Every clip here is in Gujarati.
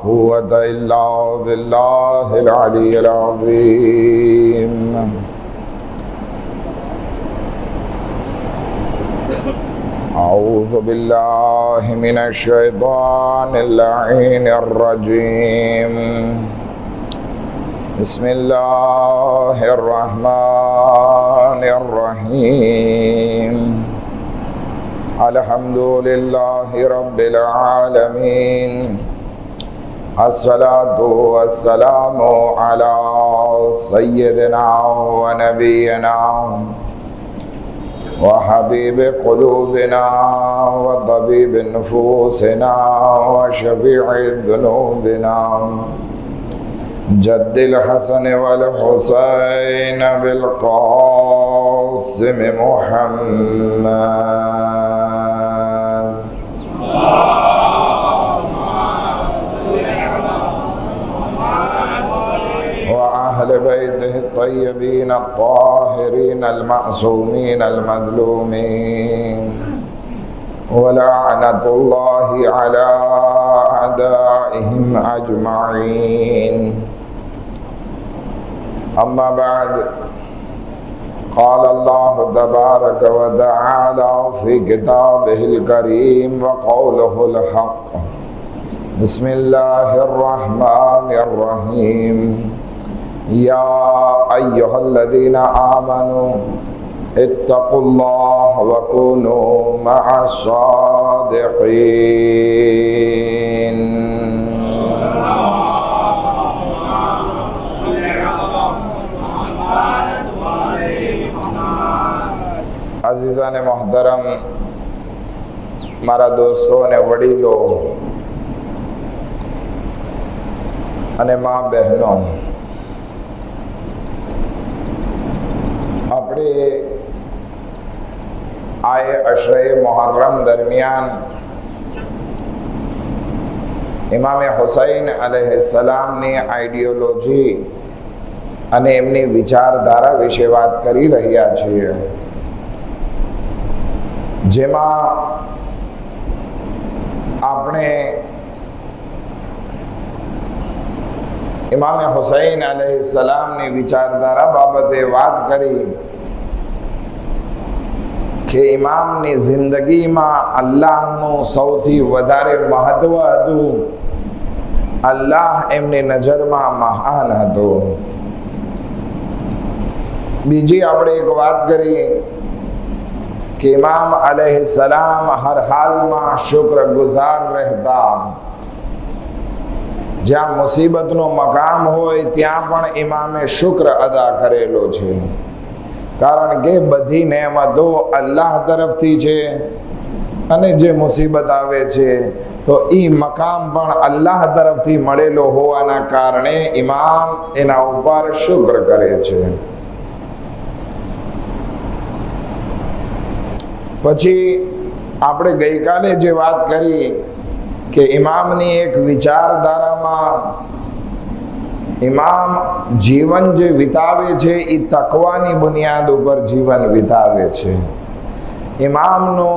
قوة إلا بالله العلي العظيم أعوذ بالله من الشيطان اللعين الرجيم بسم الله الرحمن الرحيم الحمد لله رب العالمين الصلاة والسلام على سيدنا ونبينا وحبيب قلوبنا وطبيب نفوسنا وشفيع ذنوبنا جد الحسن والحسين بالقاسم محمد وأهل بيته الطيبين الطاهرين المعصومين المظلومين ولعنة الله على أعدائهم أجمعين أما بعد قال الله تبارك وتعالى في كتابه الكريم وقوله الحق بسم الله الرحمن الرحيم يا أيها الذين آمنوا اتقوا الله وكونوا مع الصادقين अज़ीज़ान मोहतरम मारा दोस्तों ने वडीलो अने माँ बहनों अपने आए अशरे मुहर्रम दरमियान इमाम हुसैन अलैहिस्सलाम ने आइडियोलॉजी अने एमनी विचारधारा विषे बात करी रह्या छीए जेमा आपणे इमाम हुसैन अलैहिस्सलाम ने विचारधारा बाबते बात करी कि इमाम ने जिंदगी में अल्लाह नो सौथी वधारे महत्व हतुं अल्लाह एमनी नजर में महान हतो बीजी आपणे एक बात करी कि इमाम अलैहिस्सलाम हर हाल में शुक्रगुजार रहता ज्यां मुसीबत नो मकाम होय त्यां पण इमामे शुक्र अदा करेलो छे कारण के बधी नेमतो अल्लाह तरफथी छे अने जे मुसीबत आवे छे तो ई मकाम पण अल्लाह तरफथी मळेलो होवाना कारणे इमाम एना उपर शुक्र करे छे पछी आपणे गईकाले जे वात करी कि इमामनी एक विचारधारा में इमाम जीवन जे वितावे छे ई तकवानी बुनियाद पर जीवन वितावे छे इमाम नो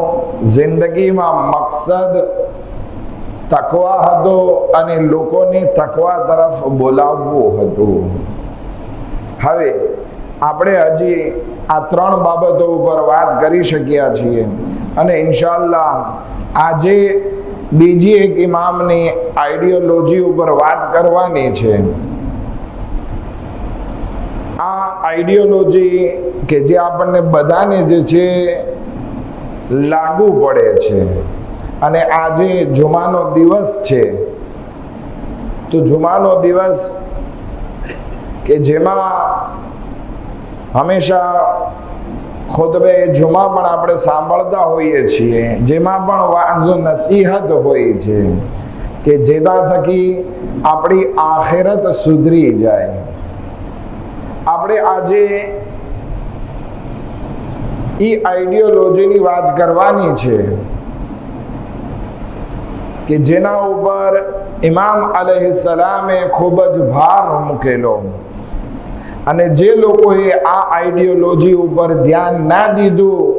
जिंदगी में मकसद तकवा हतो अने लोकोने तकवा तरफ बोलाववुं हतुं हवे आपणे हजी आ त्रण बाबतों पर बात करी शक्या छीए अने इंशाअल्लाह आजे बीजी एक इमाम ने आइडियोलॉजी ऊपर बात करवानी छे आ आइडियोलॉजी के जे आपने बधाने जे छे लागू पड़े छे अने आजे जुमानो दिवस छे तो जुमानो दिवस के जेमा हमेशा खुतबे जुमा पण आपणे सांभळता होईए छीए जेमा पण वाज़ नसीहत होय छे के जेना थकी आपणी आखिरत सुधरी जाए आपणे आजे ई आइडियोलॉजीनी वात करवानी छे के जेना उपर इमाम अलैहिस्सलामे खूब ज भार मूकेलो અને જે લોકોએ આ આઈડિયોલોજી ઉપર ધ્યાન ના દીધું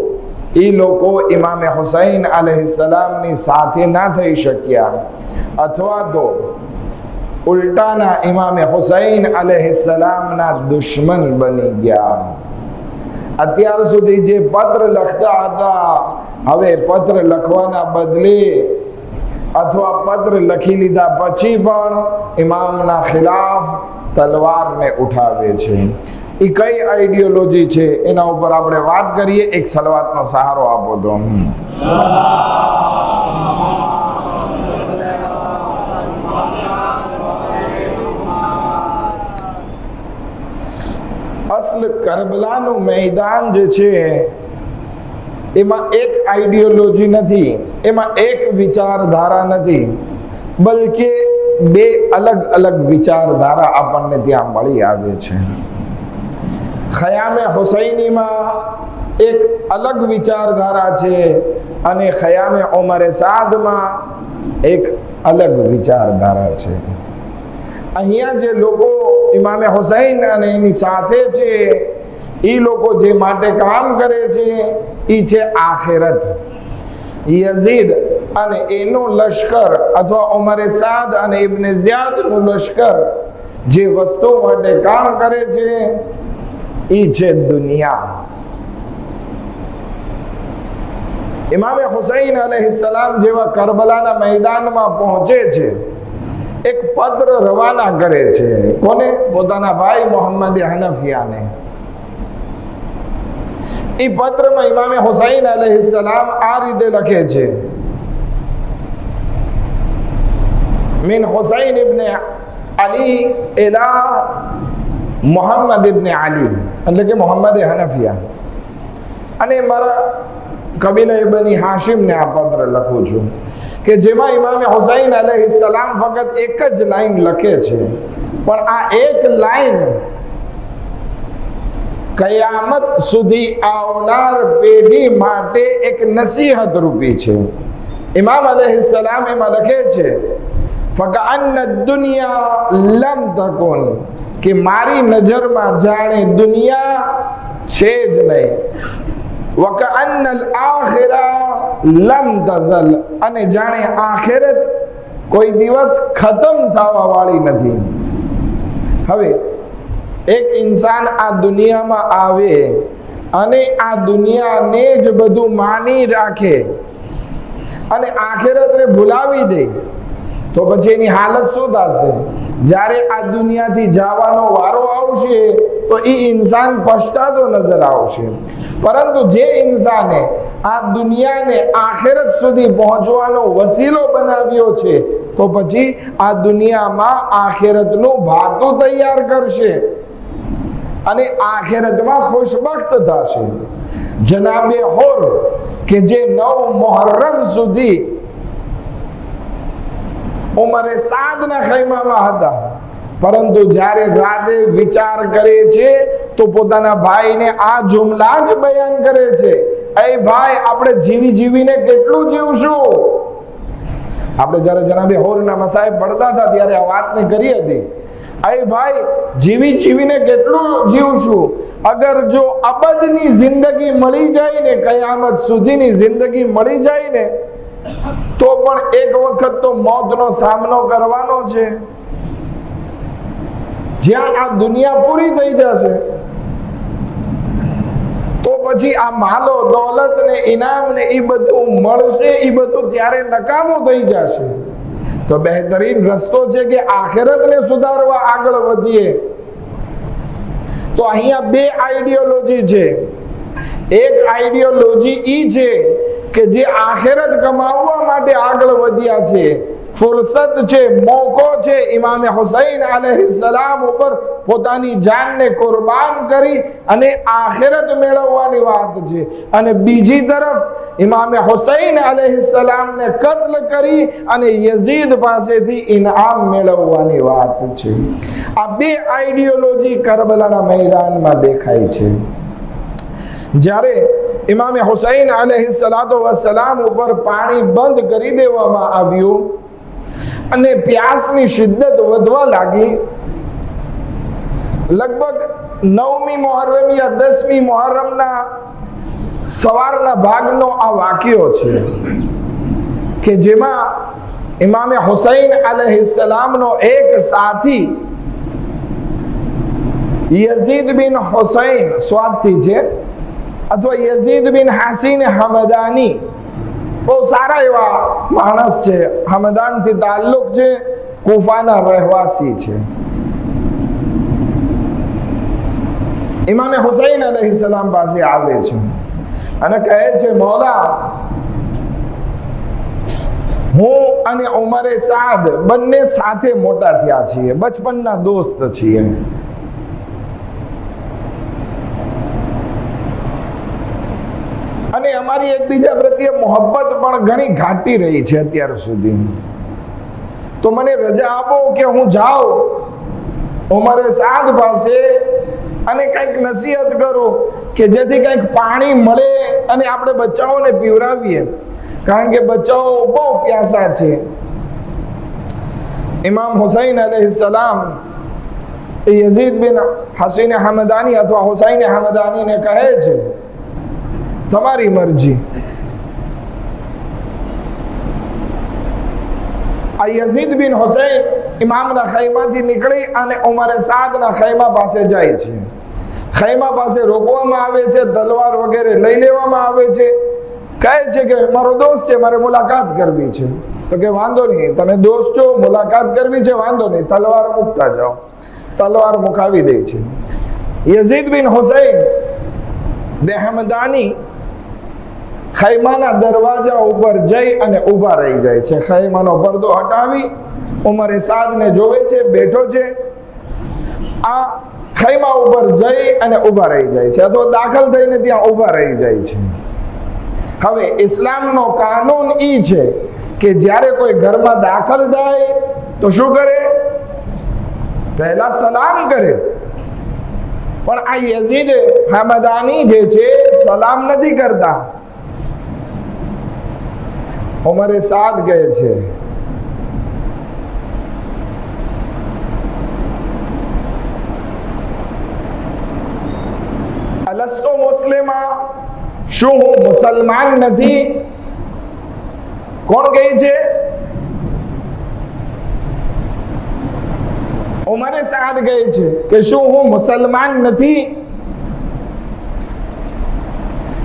એ લોકો ઇમામે હુસૈન અલૈહિસ્સલામની સાથે ના થઈ શક્યા અથવા તો ઉલટાના ઇમામે હુસૈન અલૈહિસ્સલામના દુશ્મન બની ગયા. અત્યાર સુધી જે પત્ર લખતા હતા, હવે પત્ર લખવાના બદલે અથવા પત્ર લખી લીધા પછી પણ ઇમામના ખિલાફ તલવારને ઉઠાવે છે. એ કઈ આઈડિયોલોજી છે એના ઉપર આપણે વાત કરીએ. એક સલવાતનો સહારો આપો તો. અસલ કરબલાનું મેદાન જે છે એમાં એક આઈડિયોલોજી નથી, એમાં એક વિચારધારા નથી, બલકે બે અલગ અલગ વિચારધારા આપણને ત્યાં મળી આવે છે. ખયામે હુસૈનીમાં એક અલગ વિચારધારા છે અને ખયામે ઉમરે સાદમાં એક અલગ વિચારધારા છે. અહીંયા જે લોકો ઇમામે હુસૈન અને એની સાથે છે, એ લોકો જે માટે કામ કરે છે એ છે આખિરત. યઝીદ અને એનો લશ્કર અથવા ઉમરે સાદ અને ઇબ્ને ઝિયાદનું લશ્કર જે વસ્તુ માટે કામ કરે છે એ છે દુનિયા. ઇમામે હુસૈન અલૈહિસ્સલામ જેવા કરબલાના મેદાનમાં પહોંચે છે, એક પત્ર રવાના કરે છે. કોને? પોતાના ભાઈ મોહમ્મદ હનફિયાને. એ પત્રમાં ઇમામે હુસૈન અલૈહિસ્સલામ આ રીતે લખે છે: મિન હુસૈન ઇબ્ન અલી ઇલા મોહમ્મદ ઇબ્ન અલી, એટલે કે મોહમ્મદ હનફિયા, અને મારા કબીલા બની હાશિમને આ પત્ર લખું છું, કે જેમાં ઇમામે હુસૈન અલૈહિસ્સલામ ફક્ત એક જ લાઈન લખે છે, પણ આ એક લાઈન કયામત સુધી આવનાર પેઢી માટે એક નસીહત રૂપી છે. ઇમામ અલૈહિસ્સલામ એમાં લખે છે: ફકઅન્ન દુનિયા લમ તકુન, કે મારી નજરમાં જાણે દુનિયા છે જ નહીં. વકઅન્ન આખિરા લમ તઝલ, અને જાણે આખિરત કોઈ દિવસ ખતમ થવા વાળી નથી. હવે એક ઇન્સાન આ દુનિયામાં આવે અને આ દુનિયાને જ બધું માની રાખે અને આખિરતને ભૂલાવી દે, તો પછી એની હાલત શું થશે? જ્યારે આ દુનિયાથી જવાનો વારો આવશે તો એ ઇન્સાન પછતાતો નજર આવશે. પરંતુ જે ઇન્સાને આ દુનિયાને આખિરત સુધી પહોંચવાનો વસીલો બનાવ્યો છે, તો પછી આ દુનિયામાં આખિરતનું ભાતું તૈયાર કરશે અને આખિરતમાં ખુશબખ્ત થશે. જનાબે હોર કે જે 9 મુહર્રમ સુધી ઉમરે સાદના ખૈમામાં હતા, પરંતુ જ્યારે રાતે વિચાર કરે છે તો પોતાના ભાઈને આ જુમલા જ બયાન કરે છે: એ ભાઈ, આપણે જીવી જીવીને કેટલું જીવશું? આપણે જ્યારે જનાબે હોરના મસાહેબ પડતા હતા ત્યારે આ વાતને કરી હતી. એ ભાઈ, જીવી જીવીને કેટલું જીવશું? અગર જો અબદની જિંદગી મળી જાય ને, કયામત સુધીની જિંદગી મળી જાય ને, તો પણ એક વખત તો મોતનો સામનો કરવાનો છે. જ્યાં આ દુનિયા પૂરી થઈ જશે તો પછી આ માલો દોલત ને ઇનામ ને એ બધું મળશે, એ બધું ત્યારે નકામું થઈ જશે. તો બહેતરીન રસ્તો છે કે આખિરતને સુધારવા આગળ વધીએ. તો અહીંયા બે આઈડિયોલોજી છે. એક આઈડિયોલોજી ઈ છે કે જે આખિરત કમાવવા માટે આગળ વધ્યા છે, ફુરસત છે, મોકો છે, ઇમામે હુસૈન અલૈહિસ્સલામ ઉપર પોતાની જાનને કુરબાન કરી અને આખિરત મેળવવાની વાત છે. અને બીજી તરફ ઇમામે હુસૈન અલૈહિસ્સલામને કત્લ કરી અને યઝીદ પાસેથી ઇનામ મેળવવાની વાત છે. આ બે આઈડિયોલોજી કરબલાના મેદાનમાં દેખાય છે. જ્યારે ઇમામે હુસૈન અલૈહિસ્સલામ ઉપર પાણી બંધ કરી દેવામાં આવ્યું અને પ્યાસની શિદ્દત વધવા લાગી, લગભગ 9મી મુહર્રમ યા 10મી મુહર્રમના સવારના ભાગનો આ વાક્યો છે કે જેમાં ઇમામે હુસૈન અલૈહિસ્સલામનો એક સાથી યઝીદ બિન હુસૈન સ્વાદથી છે, અથવા યઝીદ બિન હાસીન હમદાની, બહુ સારા એવા માણસ છે, હમદાનથી તાલ્લુક છે, કુફાના રહેવાસી છે. ઇમામે હુસૈન અલૈહિસ્સલામ પાસે આવે છે અને કહે છે, મૌલા, હું અને ઉમરે સાદ બંને સાથે મોટા થયા છીએ, બચપનના દોસ્ત છીએ. અને અમારી એકબીજા પ્રત્યે મોહબ્બત પણ ઘણી ઘાટી રહી છે અત્યાર સુધી. તો મને રજા આપો કે હું જાઉં ઉમરે સાદ પાસે અને કંઈક નસીહત કરું કે જેથી કંઈક પાણી મળે અને આપણે બચ્ચાઓને પીવડાવીએ, કારણ કે બચ્ચાઓ બહુ પ્યાસા છે. ઇમામ હુસૈન અલૈહિસ્સલામ યઝીદ બિન હસીન હમદાની અથવા હુસૈન હમદાનીને કહે છે, તમારી મરજી. આ યઝીદ બિન હુસૈન ઇમામના ખૈમાથી નીકળી અને ઉમરે સાદના ખૈમા પાસે જાય છે. ખૈમા પાસે રોકવામાં આવે છે, તલવાર વગેરે લઈ લેવામાં આવે છે. કહે છે કે મારો દોસ્ત છે, મારે મુલાકાત કરવી છે. તો કે વાંધો નહીં, તમે દોસ્ત છો, મુલાકાત કરવી છે, વાંધો નહીં, તલવાર મૂકતા જાઓ. તલવાર મુકાવી દે છે. યઝીદ બિન હુસૈન હમદાની ખૈમાના દરવાજા ઉપર જઈ અને ઊભા રહી જાય છે. ખૈમાનો પડદો હટાવી ઉમરે સાદને જોવે છે, બેઠો છે. આ ખૈમા ઉપર જઈ અને ઊભા રહી જાય છે, અથવા દાખલ થઈને ત્યાં ઊભા રહી જાય છે. હવે ઇસ્લામનો કાનૂન ઈ છે કે જ્યારે કોઈ ઘરમાં દાખલ થાય તો શું કરે? પહેલા સલામ કરે. પણ આ યઝીદ હમદાની જે છે સલામ નથી કરતા. ઉમરે સાદ કહે છે, અલસ્તો મુસ્લિમા, શું હું મુસલમાન નથી? કોણ કહે છે? ઉમરે સાદ કહે છે કે શું હું મુસલમાન નથી?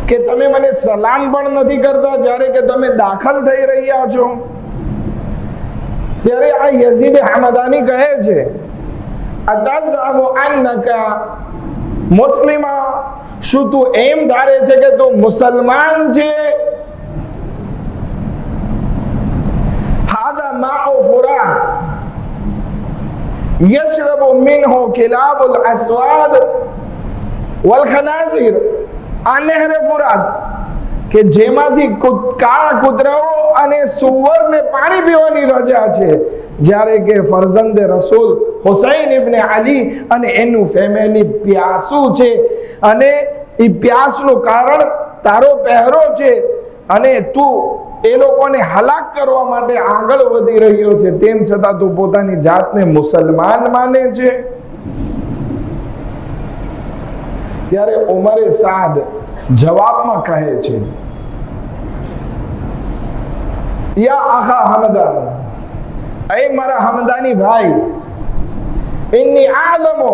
કે તમે મને સલામ પણ નથી કરતા જ્યારે કે તમે દાખલ થઈ રહ્યા છો? ત્યારે આ યઝીદ હમદાની કહે છે, અતઝઅમુ અન્નકા મુસ્લિમા, શું તું એમ ધારે છે કે તું મુસલમાન છે? હાદા માઉ ફુરાત યશરબુ મિનહુ કિલાબુલ અસ્વાદ વલ ખનાઝીર. આ નહેરે ફુરાત કે જેમાંથી કાળા કૂતરાઓ અને સુવરને પાણી પીવાની રજા છે, જ્યારે કે ફરઝંદ રસૂલ હુસૈન ઇબ્ન અલી અને એનું ફેમિલી પ્યાસુ છે, અને એ પ્યાસનું કારણ તારો પહેરો છે, અને તું એ લોકોને હલાક કરવા માટે આગળ વધી રહ્યો છે, તેમ છતાં તું પોતાની જાતને મુસલમાન માને છે? ત્યારે ઉમરે સાદ જવાબમાં કહે છે, યા આખા હમદાન, એ મારા હમદાની ભાઈ, ઇન્ની આલમુ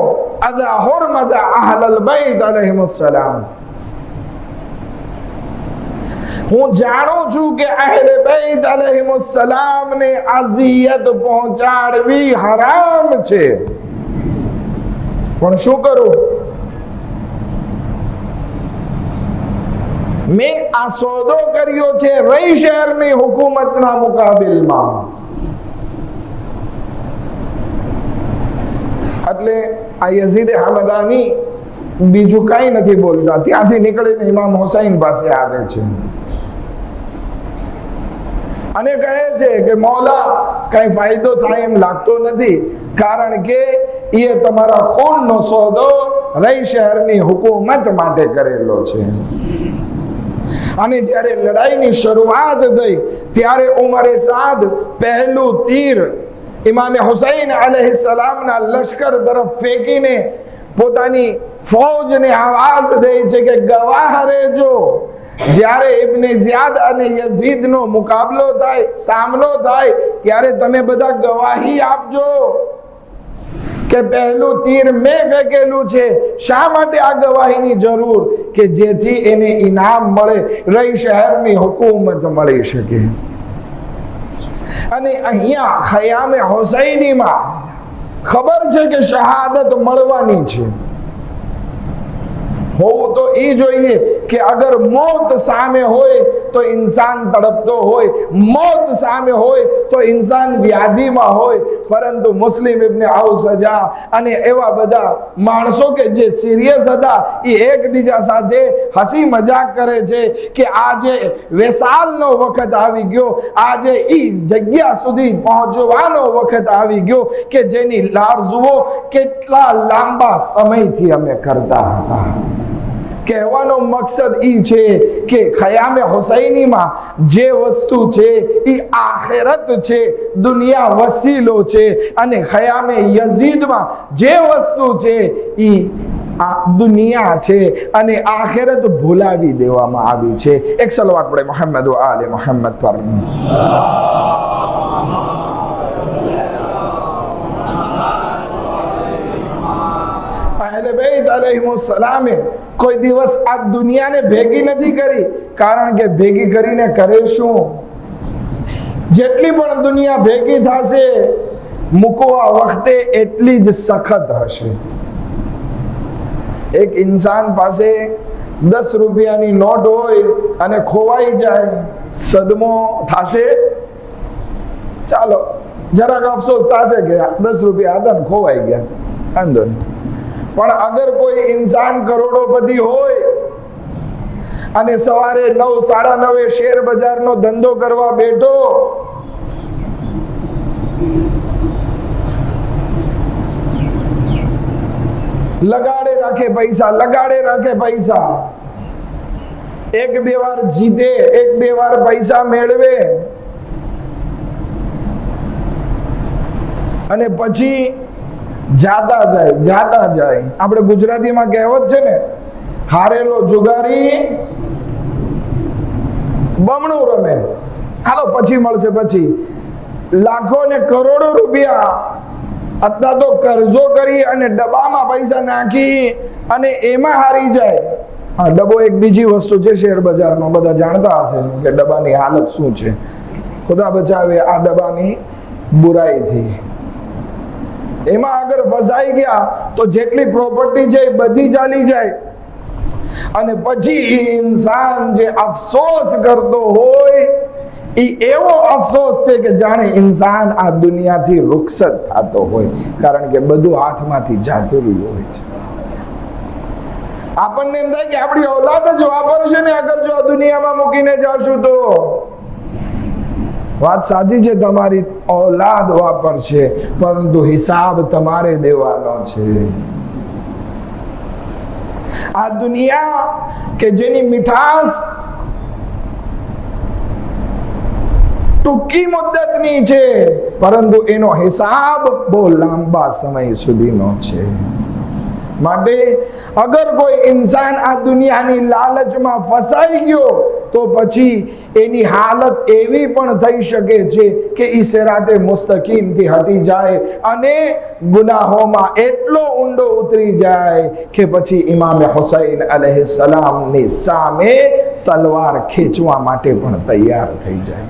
અદા હુરમત અહલલ બૈત અલૈહિમુસ સલામ, હું જાણું છું કે અહેલે બૈત અલૈહિમુસ સલામ ને અઝિયત પહોંચાડવી હરામ છે, પણ શું કરું? મેં આ સોદો કર્યો છે રઈ શહેરની હુકુમતના મુકાબિલમાં. એટલે આ યઝીદ હમદાની બીજું કઈ નથી બોલતા, ત્યાંથી નીકળીને ઇમામ હુસૈન પાસે આવે છે અને કહે છે કે મૌલા, કઈ ફાયદો થાય એમ લાગતો નથી, કારણ કે એ તમારા ખૂનનો સોદો રઈ શહેરની હુકુમત માટે કરેલો છે. અને જ્યારે લડાઈની શરૂઆત થઈ ત્યારે ઉમરે સાદ પહેલું તીર ઇમામે હુસૈન અલૈહિસ્સલામના લશ્કર તરફ ફેંકીને પોતાની ફૌજને આવાજ દે છે કે ગવાહ રહેજો, જ્યારે ઇબ્ને ઝિયાદ અને યઝીદનો મુકાબલો થાય, સામનો થાય, ત્યારે તમે બધા ગવાહી આપજો કે પહેલું તીર મેં ફેંકેલું છે. શા માટે આ ગવાહીની જરૂર? કે જેથી એને ઇનામ મળે, રહી શહેરની હુકુમત મળી શકે. અને અહીંયા ખયામે હુસૈનીમાં ખબર છે કે શહાદત મળવાની છે. હોવું તો એ જોઈએ કે અગર મોત સામે હોય તો ઇન્સાન તડપતો હોય, મોત સામે હોય તો ઇન્સાન વ્યાધિમાં હોય. પરંતુ મુસ્લિમ ઇબ્ને ઔસજા અને એવા બધા માણસો કે જે સિરિયસ હતા, એ એકબીજા સાથે હસી મજાક કરે છે કે આજે વેસાલનો વખત આવી ગયો, આજે એ જગ્યા સુધી પહોંચવાનો વખત આવી ગયો કે જેની લારઝુઓ કેટલા લાંબા સમયથી અમે કરતા હતા. કહેવાનો મકસદ ઈ છે કે ખયામે હુસૈનીમાં જે વસ્તુ છે એ આખિરત છે, દુનિયા વસીલો છે. અને ખયામે યઝીદમાં જે વસ્તુ છે એ આ દુનિયા છે અને આખિરત ભૂલાવી દેવામાં આવી છે. એક સલવાત પડે મોહમ્મદ વ આલે મોહમ્મદ પર. અહલે બેત अलैहिस्सलाम કોઈ દિવસ આ દુનિયાને ભેગી નથી કરી, કારણ કે ભેગી કરીને કરે શું? જેટલી પણ દુનિયા ભેગી થશે મૂકવા વખતે એટલી જ સખત હશે. એક ઇન્સાન પાસે 10 રૂપિયાની નોટ હોય અને ખોવાઈ જાય, સદમો થશે? ચાલો જરાક અફસોસ થશે કે 10 રૂપિયા હતા ને ખોવાઈ ગયા, વાંધો નહીં. પણ અગર કોઈ ઇન્સાન કરોડોપતિ હોય અને સવારે 9, 9:30 શેર બજારનો ધંધો કરવા બેઠો, લગાડે રાખે પૈસા, લગાડે રાખે પૈસા, 1-2 વાર જીતે, 1-2 વાર પૈસા મેળવે અને પછી જાતા જાય. આપણે ગુજરાતીમાં કહેવત છે ને, હારેલો જુગારી બમણું રમે. હાલો પછી મળશે. પછી લાખો ને કરોડો રૂપિયા અથવા તો કરજો કરી અને ડબ્બામાં પૈસા નાખી અને એમાં હારી જાય. હા, ડબ્બો એક બીજી વસ્તુ છે શેર બજારનો, બધા જાણતા હશે કે ડબ્બાની હાલત શું છે. ખુદા બચાવે આ ડબ્બાની બુરાઈથી. એમાં અગર ફસાઈ ગયા તો જેટલી પ્રોપર્ટી છે એ બધી ચાલી જાય. અને પછી ઇન્સાન જે અફસોસ કરતો હોય એ એવો અફસોસ છે કે જાણે ઇન્સાન આ દુનિયાથી રૂખસત થતો હોય, કારણ કે બધું હાથમાંથી જતું રહ્યું હોય છે. આપણને એમ થાય કે આપણી औलाद જ વાપરશે ને અગર જો આ દુનિયામાં મૂકીને જાશું તો. વાત સાચી છે, તમારી औलाद વાપરશે, પરંતુ હિસાબ તમારે દેવાનો છે. આ દુનિયા કે જેની મીઠાસ ટૂંકી મુદ્દતની છે, પરંતુ એનો હિસાબ બહુ લાંબા સમય સુધીનો છે. માટે અગર કોઈ ઇન્સાન આ દુનિયાની લાલચમાં ફસાઈ ગયો તો પછી એની હાલત એવી પણ થઈ શકે છે કે ઈ સિરાતે મુસ્તકીમથી હટી જાય અને ગુનાહોમાં એટલો ઊંડો ઉતરી જાય કે પછી ઇમામ હુસૈન अलैहिस्सलामની સામે તલવાર ખેંચવા માટે પણ તૈયાર થઈ જાય.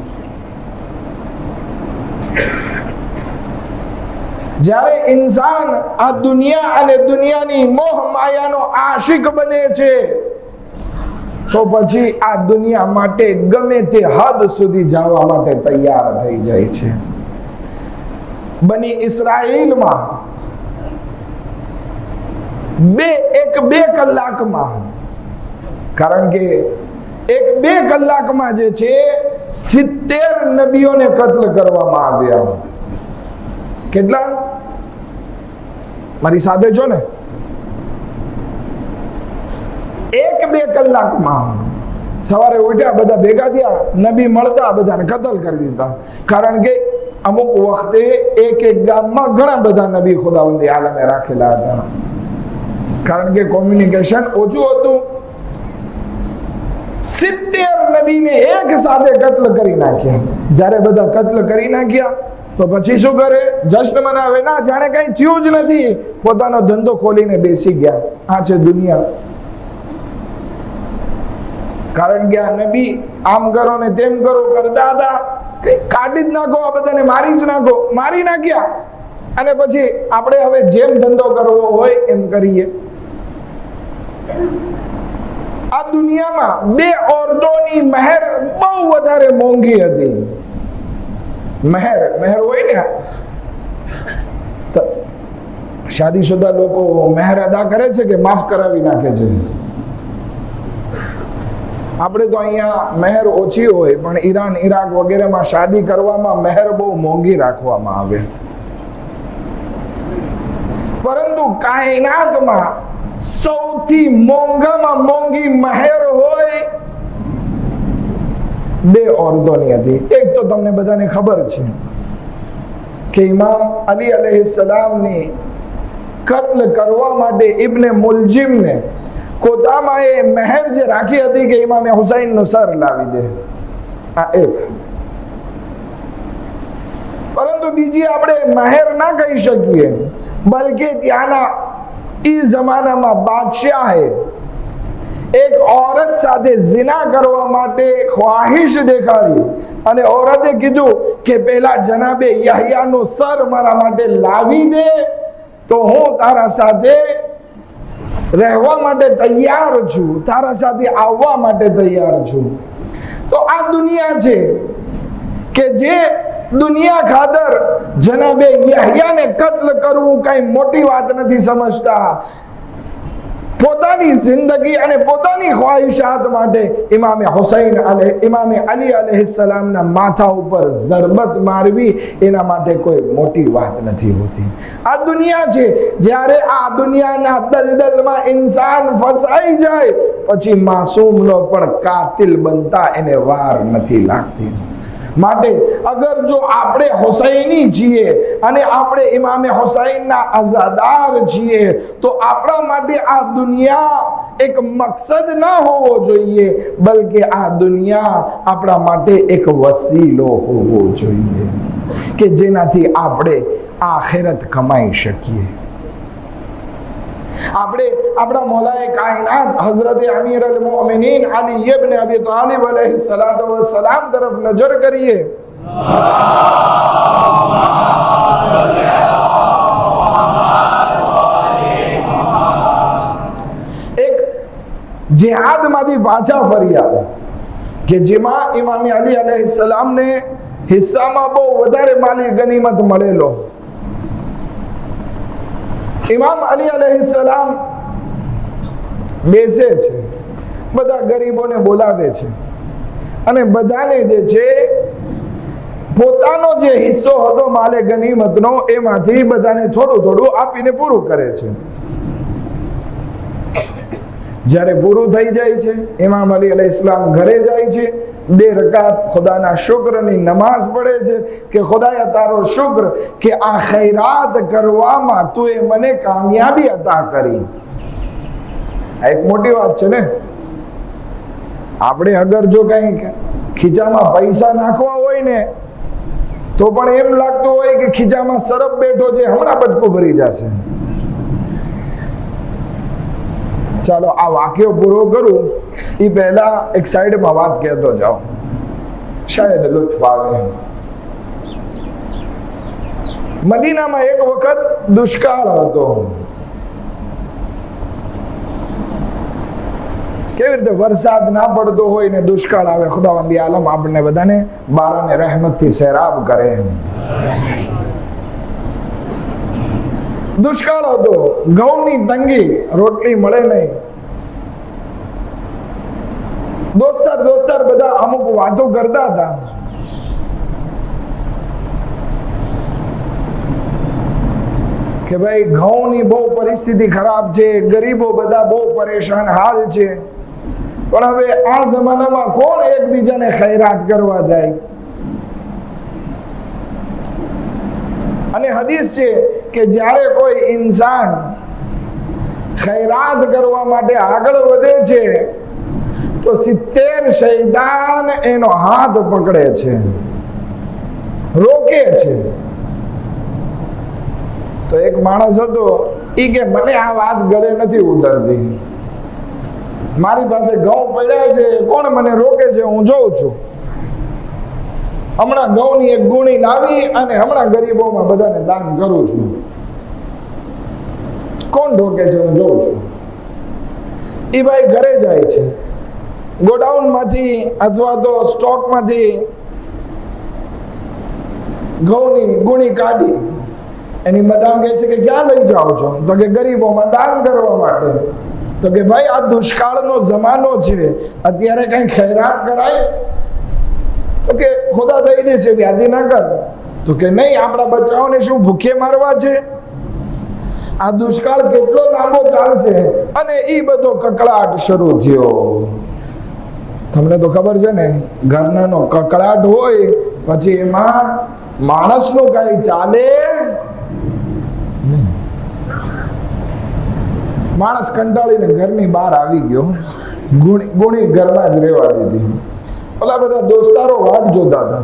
જ્યારે ઇન્સાન આ દુનિયા અને દુનિયાની મોહ માયાનો આશિક બને છે તો પછી આ દુનિયા માટે ગમે તે હદ સુધી જવા માટે તૈયાર થઈ જાય છે. બની ઇસ્રાઈલમાં 2 કલાકમાં, કારણ કે 1-2 કલાકમાં જે છે 70 નબીઓને કત્લ કરવામાં આવ્યા. કેટલા? મારી સાથે છો ને? 1-2 કલાકમાં સવારે ઉઠ્યા, બધા ભેગા થયા, નબી મળતા, બધાને કતલ કરી દીધા. કારણ કે અમુક વખતે એક ગામમાં ઘણા બધા નબી ખુદાવંદી આલમે રાખેલા હતા, કારણ કે કોમ્યુનિકેશન ઓછું હતું. 70 નબીને એક સાથે કત્લ કરી નાખ્યા. જ્યારે બધા કત્લ કરી નાખ્યા તો પછી શું કરે? જશ્ન મનાવે. ના, જાણે કઈ થયું જ નથી. પોતાનો ધંધો ખોલીને બેસી ગયા. આ છે દુનિયા. કારણ કે આ નબી આમ કરો ને તેમ કરો કરતા હતા. કઈ કાઢી જ નાખો, આ બધાને મારી જ નાખો. મારી નાખ્યા અને પછી આપણે હવે જેમ ધંધો કરવો હોય એમ કરીએ. આ દુનિયામાં 2 ઓરતોની મહેર બહુ વધારે મોંઘી હતી. મહેર હોય ને, શાદીશુદા લોકો મહેર અદા કરે છે કે માફ કરાવી નાખે છે? આપણે તો અહીંયા મહેર ઓછી હોય, પણ ઈરાન, ઈરાક વગેરેમાં શાદી કરવામાં મહેર બહુ મોંઘી રાખવામાં આવે. પરંતુ કાયનાતમાં સૌથી મોંઘામાં મોંઘી મહેર હોય 2 ઓરતોની હતી. એક તો તમને બધાને ખબર છે કે ઇમામ અલી અલૈહિસ્સલામની કત્લ કરવા માટે ઇબ્ને મુલજિમને કોતામાં એ મહેર જે રાખી હતી કે ઇમામે હુસૈનનું સર લાવી દે. આ એક. પરંતુ બીજી આપણે મહેર ના કહી શકીએ, બલકે ત્યાંના ઈ જમાનામાં બાદશાહે એક औरत સાથે ઝિના કરવા માટે ખ્વાહિશ દેખાડી અને औरते કીધું કે પેલા જનાબે યહયાનું સર મારા માટે લાવી દે તો હું તારા સાથે રહેવા માટે તૈયાર છું, તારા સાથે આવવા માટે તૈયાર છું. તો આ દુનિયા છે કે જે દુનિયા ખાતર જનાબે યહયાને કત્લ કરવું કઈ મોટી વાત નથી સમજતા. પોતાની જિંદગી અને પોતાની ખ્વાહિશાત માટે ઇમામે અલી અલૈહિસ્સલામના માથા ઉપર ઝરબત મારવી એના માટે કોઈ મોટી વાત નથી હોતી. આ દુનિયા છે. જ્યારે આ દુનિયાના દલદલમાં ઇન્સાન ફસાઈ જાય પછી માસૂમનો પણ કાતિલ બનતા એને વાર નથી લાગતી. માટે અગર જો આપણે હુસૈની છીએ અને આપણે ઇમામે હુસૈનના અઝાદાર છીએ તો આપણા માટે આ દુનિયા એક મકસદ ના હોવો જોઈએ, બલકે આ દુનિયા આપણા માટે એક વસીલો હોવો જોઈએ કે જેનાથી આપણે આખિરત કમાઈ શકીએ. આપણે આપણા મૌલાએ કાયનાત હઝરત અમીર અલ મોમિનીન અલી ઇબ્ન અબી તાલિબ अलैहि सलातो व सलाम તરફ નજર કરીએ. એક જિહાદમાંથી પાછા ફર્યા કે જેમાં ઇમામ અલી अलैहि सलाम ને હિસ્સામાં બહુ વધારે માલી ગનીમત મળેલો. ઇમામ અલી અલૈહિસ્સલામ બેસે છે, બધા ગરીબોને બોલાવે છે અને બધાને જે છે પોતાનો જે હિસ્સો હતો માલે ગનીમતનો એમાંથી બધાને થોડું થોડું આપીને પૂરું કરે છે. જ્યારે પૂરું થઈ જાય છે ઇમામ અલી અલૈહિસ્સલામ ઘરે જાય છે. 2 રકાત ખુદાના શુક્રની નમાઝ પડે છે કે ખુદાયા તારો શુક્ર કે આ ખૈરાત કરવામાં તું મને કામયાબી અતા કરી. આ એક મોટી વાત છે ને. આપણે અગર જો કઈ ખીચામાં પૈસા નાખવા હોય ને તો પણ એમ લાગતું હોય કે ખીચામાં સરપ બેઠો છે, હમણાં બટકો ભરી જશે. ચાલો આ વાક્યો પૂરો કરું એ પહેલા એક સાઈડમાં વાત કહેતો જાઓ, શાયદ લુત્ફ આવે. મદીનામાં એક વખત દુષ્કાળ હતો. કેવી રીતે વરસાદ ના પડતો હોય ને દુષ્કાળ આવે. ખુદાવંદી આલમ આપણને બધાને બારાને રહેમતથી સૈરાબ કરે. દુષ્કાળ હતો, ઘઉંની તંગી, રોટલી મળે નહીં. દોસ્તાર બધા અમુક વાતો કરતા હતા. કે ભાઈ ઘઉંની બહુ પરિસ્થિતિ ખરાબ છે, ગરીબો બધા બહુ પરેશાન હાલ છે, પણ હવે આ જમાનામાં કોણ એકબીજાને ખૈરાત કરવા જાય. અને હદીસ છે કે જ્યારે કોઈ ઇન્સાન ખૈરાત કરવા માટે આગળ વધે છે તો 70 શૈતાન એનો હાથ પકડે છે, રોકે છે. તો એક માણસ હતો, ઈ કે મને આ વાત ગળે નથી ઉતરતી, મારી પાસે ઘઉં પડ્યા છે, કોણ મને રોકે છે, હું જોઉં છું. હમણાં ઘઉંની એક ગુણી લાવી અને હમણાં ગરીબોમાં બધાને દાન કરું છું. કોણ રોકે છે, હું જોઉં છું. એ ભાઈ ઘરે જાય છે, ગોડાઉન માંથી અથવા તો સ્ટોક માંથી ઘઉંની ગુણી કાઢી એની મદામ કહે છે કે ક્યાં લઈ જાઓ છો? તો કે ગરીબોમાં દાન કરવા માટે. તો કે ભાઈ આ દુષ્કાળનો જમાનો છે, અત્યારે કઈ ખૈરાત કરાય? તો કે ખુદા દઈ દેશે, વ્યાધિ ના કર. તો કે નહીં, આપણા બચ્ચાઓને શું ભૂખે મારવા છે? આ દુષ્કાળ કેટલો લાંબો ચાલશે? અને એ બધો કકળાટ શરૂ થયો. તમને તો ખબર છે ને, ઘરનાનો કકળાટ હોય પછી એમાં માણસનું કઈ ચાલે. માણસ કંટાળીને ઘરની બહાર આવી ગયો, ગુણી ઘરમાં જ રહેવા દીધી. ઓલા બધા દોસ્તારો વાટ જોતા હતા.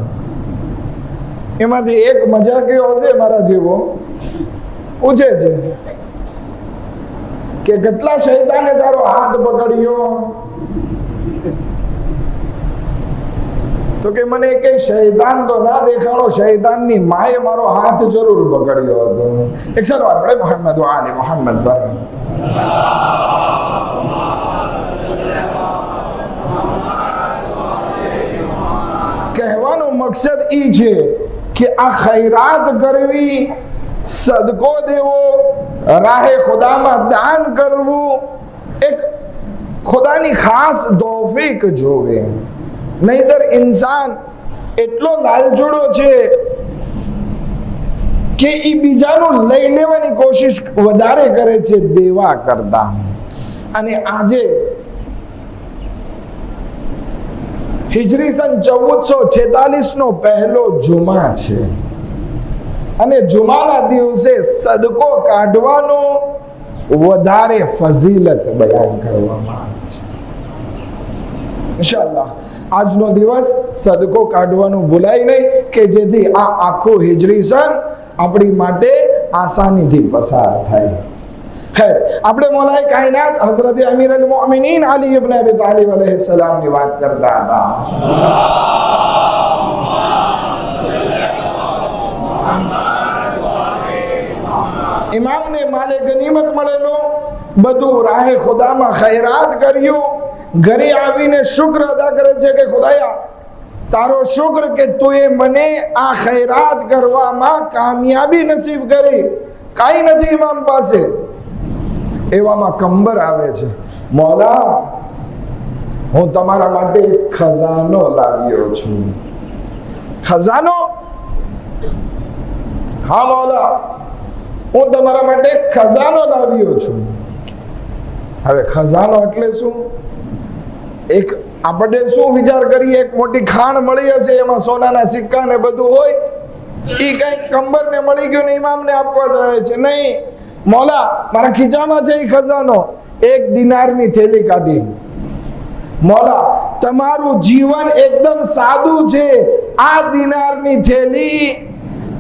એમાંથી એક મજાકીયો હશે મારા જેવો, પૂછે છે કે કેટલા શૈતાને તારો હાથ પકડ્યો? તો કે મને કઈ શૈતાન તો ના દેખાણો, શૈતાનની માએ મારો હાથ જરૂર પકડ્યો હતો. એક સલવાત પડે મોહમ્મદ આલે મોહમ્મદ પર. કહેવાનો મકસદ ઈ છે કે આ ખૈરાત કરવી, સદકો દેવો, રાહે ખુદામાં દાન કરવું, એક ખુદાની ખાસ તૌફીક જોવે. નહીતર ઇન્સાન એટલો લાલચુડો છે કે એ બીજાનું લઈ લેવાની કોશિશ વધારે કરે છે દેવા કરતા. અને આજે હિજરી સન 1446 નો પહેલો જુમા છે અને જુમાના દિવસે સદકો કાઢવાનો વધારે ફઝીલત બયાન કરવામાં આવે છે. ઇન્શાઅલ્લાહ આજનો દિવસ સદકો કાઢવાનું ભૂલાય નહીં, કે જેથી આ આખો હિજરી સન આપણી માટે આસાનીથી પસાર થાય. ખેર, આપણે મૌલાએ કાયનાત હઝરત અમીર અલ મોમિનીન અલી ઇબ્ન અબી તાલિબ अलैहिस्सलाम ની વાત કરતા હતા. ઇમામને માલે ગનીમત મળેલો, બધું રાહે ખુદામાં ખૈરાત કર્યું. ઘરે આવીને શુક્ર અદા કરે છે કે ખુદાયા તારો શુક્ર કે તુએ મને આ ખૈરાત કરવામાં કામયાબી નસીબ કરી. કાઈ નથી ઇમામ પાસે. એવામાં કંબર આવે છે, મૌલા હું તમારા માટે એક ખજાનો લાવ્યો છું. ખજાનો? હા મૌલા, હું તમારા માટે એક ખજાનો લાવ્યો છું. હવે ખજાનો એટલે શું? એક આપણે શું વિચાર કરીએ, એક મોટી ખાણ મળી હશે, એમાં સોનાના સિક્કા ને બધું હોય, એ કઈ કંબર ને મળી ગયું ને ઇમામને આપવા જાય છે. નહીં મૌલા, મારા ખીચામાં છે એ ખજાનો. એક દિનારની થેલી કાઢી. મૌલા તમારું જીવન એકદમ સાદું છે, આ દિનારની થેલી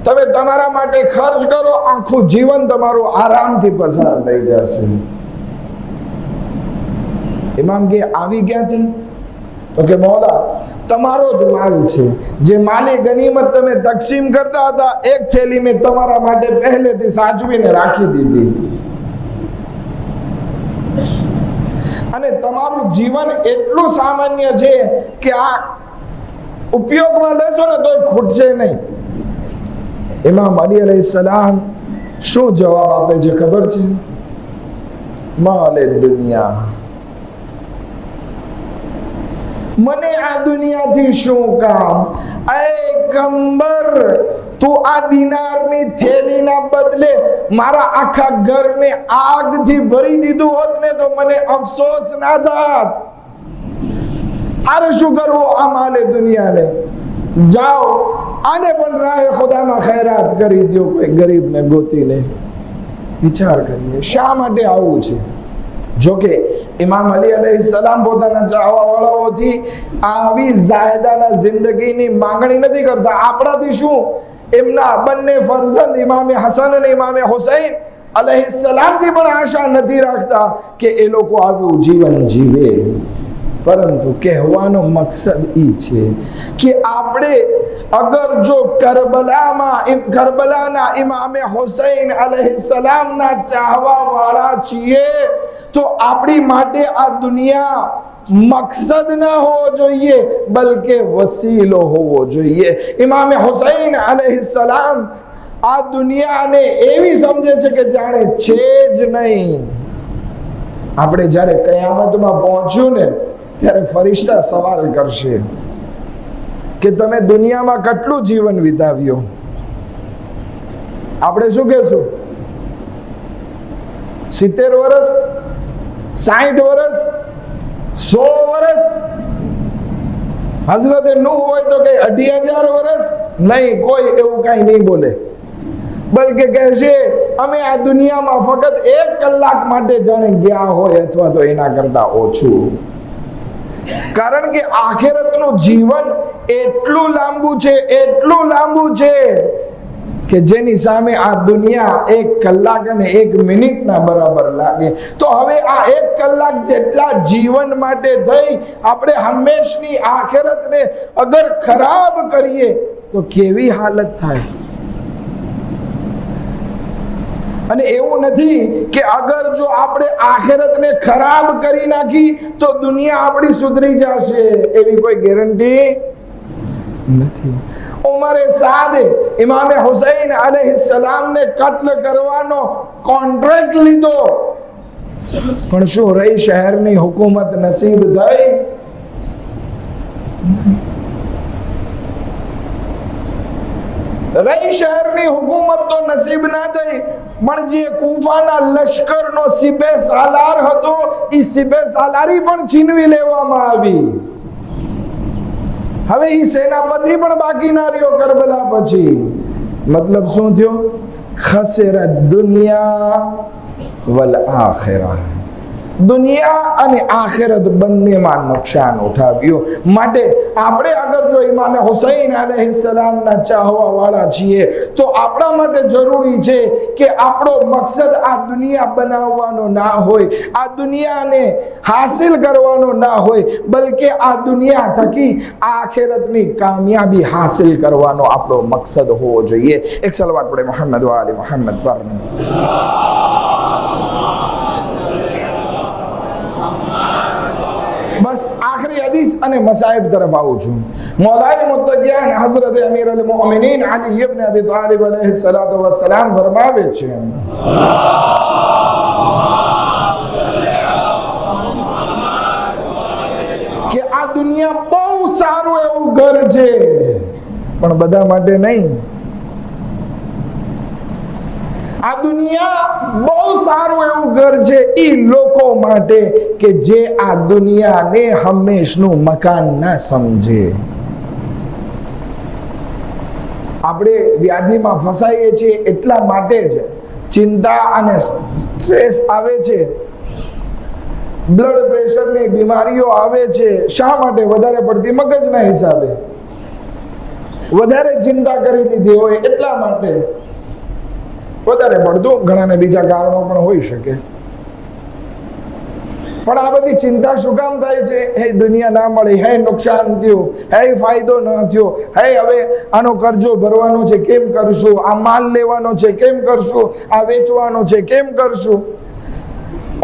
તમે તમારા માટે ખર્ચ કરો, આખું જીવન તમારું આરામથી પસાર થઈ જશે. ઇમામ કે આવી ક્યાંથી? તો કે મૌલા તમારો જ માલ છે, જે માલે ગનીમત તમે તકસીમ કરતા હતા, એક થેલી મેં તમારા માટે પહેલેથી સાચવીને રાખી દીધી. અને તમારું જીવન એટલું સામાન્ય છે કે આ ઉપયોગમાં લેશો ને તોય ખૂટશે નહીં. ઇમામ અલી अलैहिस्सलाम શું જવાબ આપે છે ખબર છે? માલે દુનિયા, મને આ દુનિયાથી શું કામ? એ કંબર, તું આ દિનારની થેલીના બદલે મારા આખા ઘરને આગથી ભરી દીધું હોત ને તો મને અફસોસ ના થાત. આરે શું કરવું આ માલે દુનિયાને? જાઓ આને પણ રાહે ખુદામાં ખૈરાત કરી દો, કોઈ ગરીબને ગોતીને. વિચાર કરીએ શા માટે આવું છે. જોકે ઇમામ અલી અલૈહિસ્સલામ પોતાના ચાહવાવાળાઓથી આવી જાયદાના જિંદગીની માંગણી નથી કરતા. આપણાથી શું, એમના બંને ફરજંદ ઇમામે હસન અને ઇમામે હુસૈન અલૈહિસ્સલામથી પણ આશા નથી રાખતા કે એ લોકો આવું જીવન જીવે. પરંતુ કહેવાનો મકસદ એ છે કે આપણે અગર જો કરબલાના ઇમામે હુસૈન અલૈહિસ્સલામના ચાહવા વાળા છીએ તો આપણી માટે આ દુનિયા મકસદ ના હોવો જોઈએ, બલકે વસીલો હોવો જોઈએ. ઇમામે હુસૈન અલૈહિસ્સલામ આ દુનિયાને એવી સમજે છે કે જાણે છે જ નહીં. આપણે જ્યારે કયામતમાં પહોંચ્યું ને ત્યારે ફરિશ્તા સવાલ કરશે કે તમે દુનિયામાં કેટલું જીવન વિતાવ્યું? આપણે શું કહેશું? 70 વર્ષ, 60 વર્ષ, 100 વર્ષ? હઝરત નૂહ હોય તો કઈ 80,000 વર્ષ? નહીં, કોઈ એવું કઈ નહીં બોલે. બલકે કહેશે અમે આ દુનિયામાં ફક્ત 1 કલાક માટે જાણે ગયા હોય અથવા તો એના કરતા ઓછું. કારણ કે આખિરતનું જીવન એટલું લાંબુ છે, એટલું લાંબુ છે કે જેની સામે આ દુનિયા 1 કલાક અને 1 મિનિટના બરાબર લાગે. તો હવે આ 1 કલાક જેટલા જીવન માટે થઈ આપણે હંમેશની આખિરતને અગર ખરાબ કરીએ તો કેવી હાલત થાય? અને એવું નથી કે અગર જો આપણે આખિરતને ખરાબ કરી નાખી તો દુનિયા આપણી સુધરી જશે, એવી કોઈ ગેરંટી નથી. ઉમરે સાદે ઇમામે હુસૈન અલૈહિસ્સલામને કત્લ કરવાનો કોન્ટ્રાક્ટ લીધો, પણ શું રહી શહેરની હુકુમત નસીબ થઈ? રહી શહેરની હુકુમત તો નસીબ ના થઈ, પણ જે કૂફાના લશ્કરનો સિબે સાલાર હતો એ સિબે સાલારી પણ છીનવી લેવામાં આવી. હવે એ સેનાપતિ પણ બાકી ના રહ્યો કરબલા પછી. મતલબ શું થયો? ખસેરા દુનિયા વલ આખિરા. દુનિયા અને આખિરત બંનેમાં નુકસાન ઉઠાવ્યું. માટે આપણે અગર જો ઇમામે હુસૈન અલૈહિસ્સલામના ચાહવા વાળા છીએ તો આપણા માટે જરૂરી છે કે આપણો મકસદ આ દુનિયા બનાવવાનો ના હોય, આ દુનિયાને હાસિલ કરવાનો ના હોય, બલકે આ દુનિયા થકી આખિરતની કામયાબી હાસિલ કરવાનો આપણો મકસદ હોવો જોઈએ. એક સલવાત પડે મોહમ્મદ વ આલે મોહમ્મદ પર. બસ આખરી હદીસ અને મસાઇબ તરફ આવું છું. મૌલાએ મુત્તકિયાન હઝરત અમીર અલ મોમિનીન અલી ઇબ્ન અબી તાલિબ અલૈહિ સલાતુ વસ્સલામ ફરમાવે છે કે આ દુનિયા બહુ સારું એવું ઘર છે, પણ બધા માટે નહીં. આ દુનિયા બહુ સારું એવું ઘર છે એ લોકો માટે કે જે આ દુનિયાને હંમેશનું મકાન ના સમજે. આપણે વ્યાધિમાં ફસાઈએ છીએ એટલા માટે જ ચિંતા અને સ્ટ્રેસ આવે છે, બ્લડ પ્રેશરની બીમારીઓ આવે છે. શા માટે? વધારે પડતી મગજના હિસાબે, વધારે ચિંતા કરી લીધી હોય એટલા માટે. વધારે પડતું ઘણાને બીજા કારણો પણ હોઈ શકે, પણ આ બધી ચિંતા શું કામ થાય છે? હે દુનિયા ના મળી, હે નુકસાન થયું, હે ફાયદો ન થયો, હે હવે આનો કરજો ભરવાનો છે કેમ કરશું, આ માલ લેવાનો છે કેમ કરશું, આ વેચવાનો છે કેમ કરશું,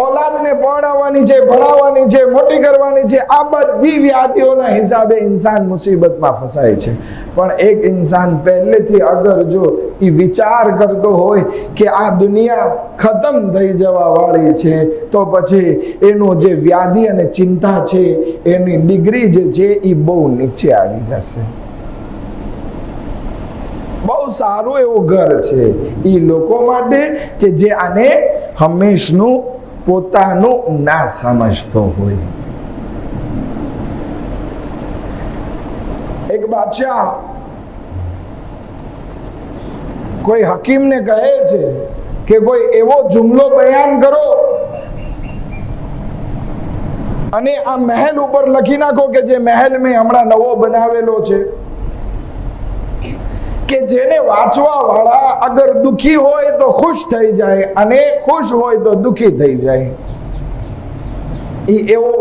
औलादને ભણાવવાની છે, ભણાવવાની છે, મોટી કરવાની છે. આ બધી વ્યાધિઓના હિસાબે ઇન્સાન મુસીબતમાં ફસાય છે. પણ એક ઇન્સાન પહેલેથી અગર જો એ વિચાર કરતો હોય કે આ દુનિયા ખતમ થઈ જવા વાળી છે, તો પછી એનું જે વ્યાધિ અને ચિંતા છે એની ડિગ્રી જે છે એ બહુ નીચે આવી જશે. બહુ સારું એવું ઘર છે એ લોકો માટે કે જે આને હંમેશનું પોતાનું ના સમજતો હોય. એક બાદશાહ કોઈ હકીમને કહે છે કે કોઈ એવો જુમલો બયાન કરો અને આ મહેલ ઉપર લખી નાખો કે જે મહેલ મેં હમણાં નવો બનાવેલો છે, કે જેને વાંચવા વાળા અગર દુખી હોય તો ખુશ થઈ જાય અને ખુશ હોય તો દુખી થઈ જાય. એ એવો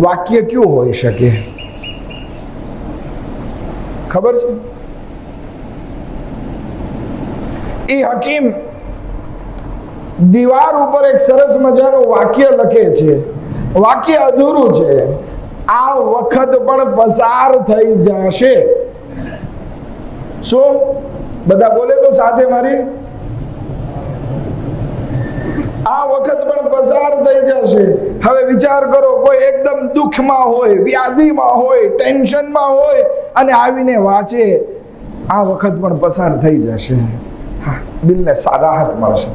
વાક્ય ક્યું હોઈ શકે? ખબર છે? એ હકીમ દીવાર ઉપર એક સરસ મજાનું વાક્ય લખે છે. વાક્ય અધૂરું છે. આ વખત પણ પસાર થઈ જશે. શું? બધા બોલે તો સાથે મારી. આ વખત પણ પસાર થઈ જશે. હવે વિચાર કરો, કોઈ એકદમ દુઃખમાં હોય, વ્યાધિમાં હોય, ટેન્શનમાં હોય અને આવીને વાંચે આ વખત પણ પસાર થઈ જશે. હા, દિલને રાહત મળશે.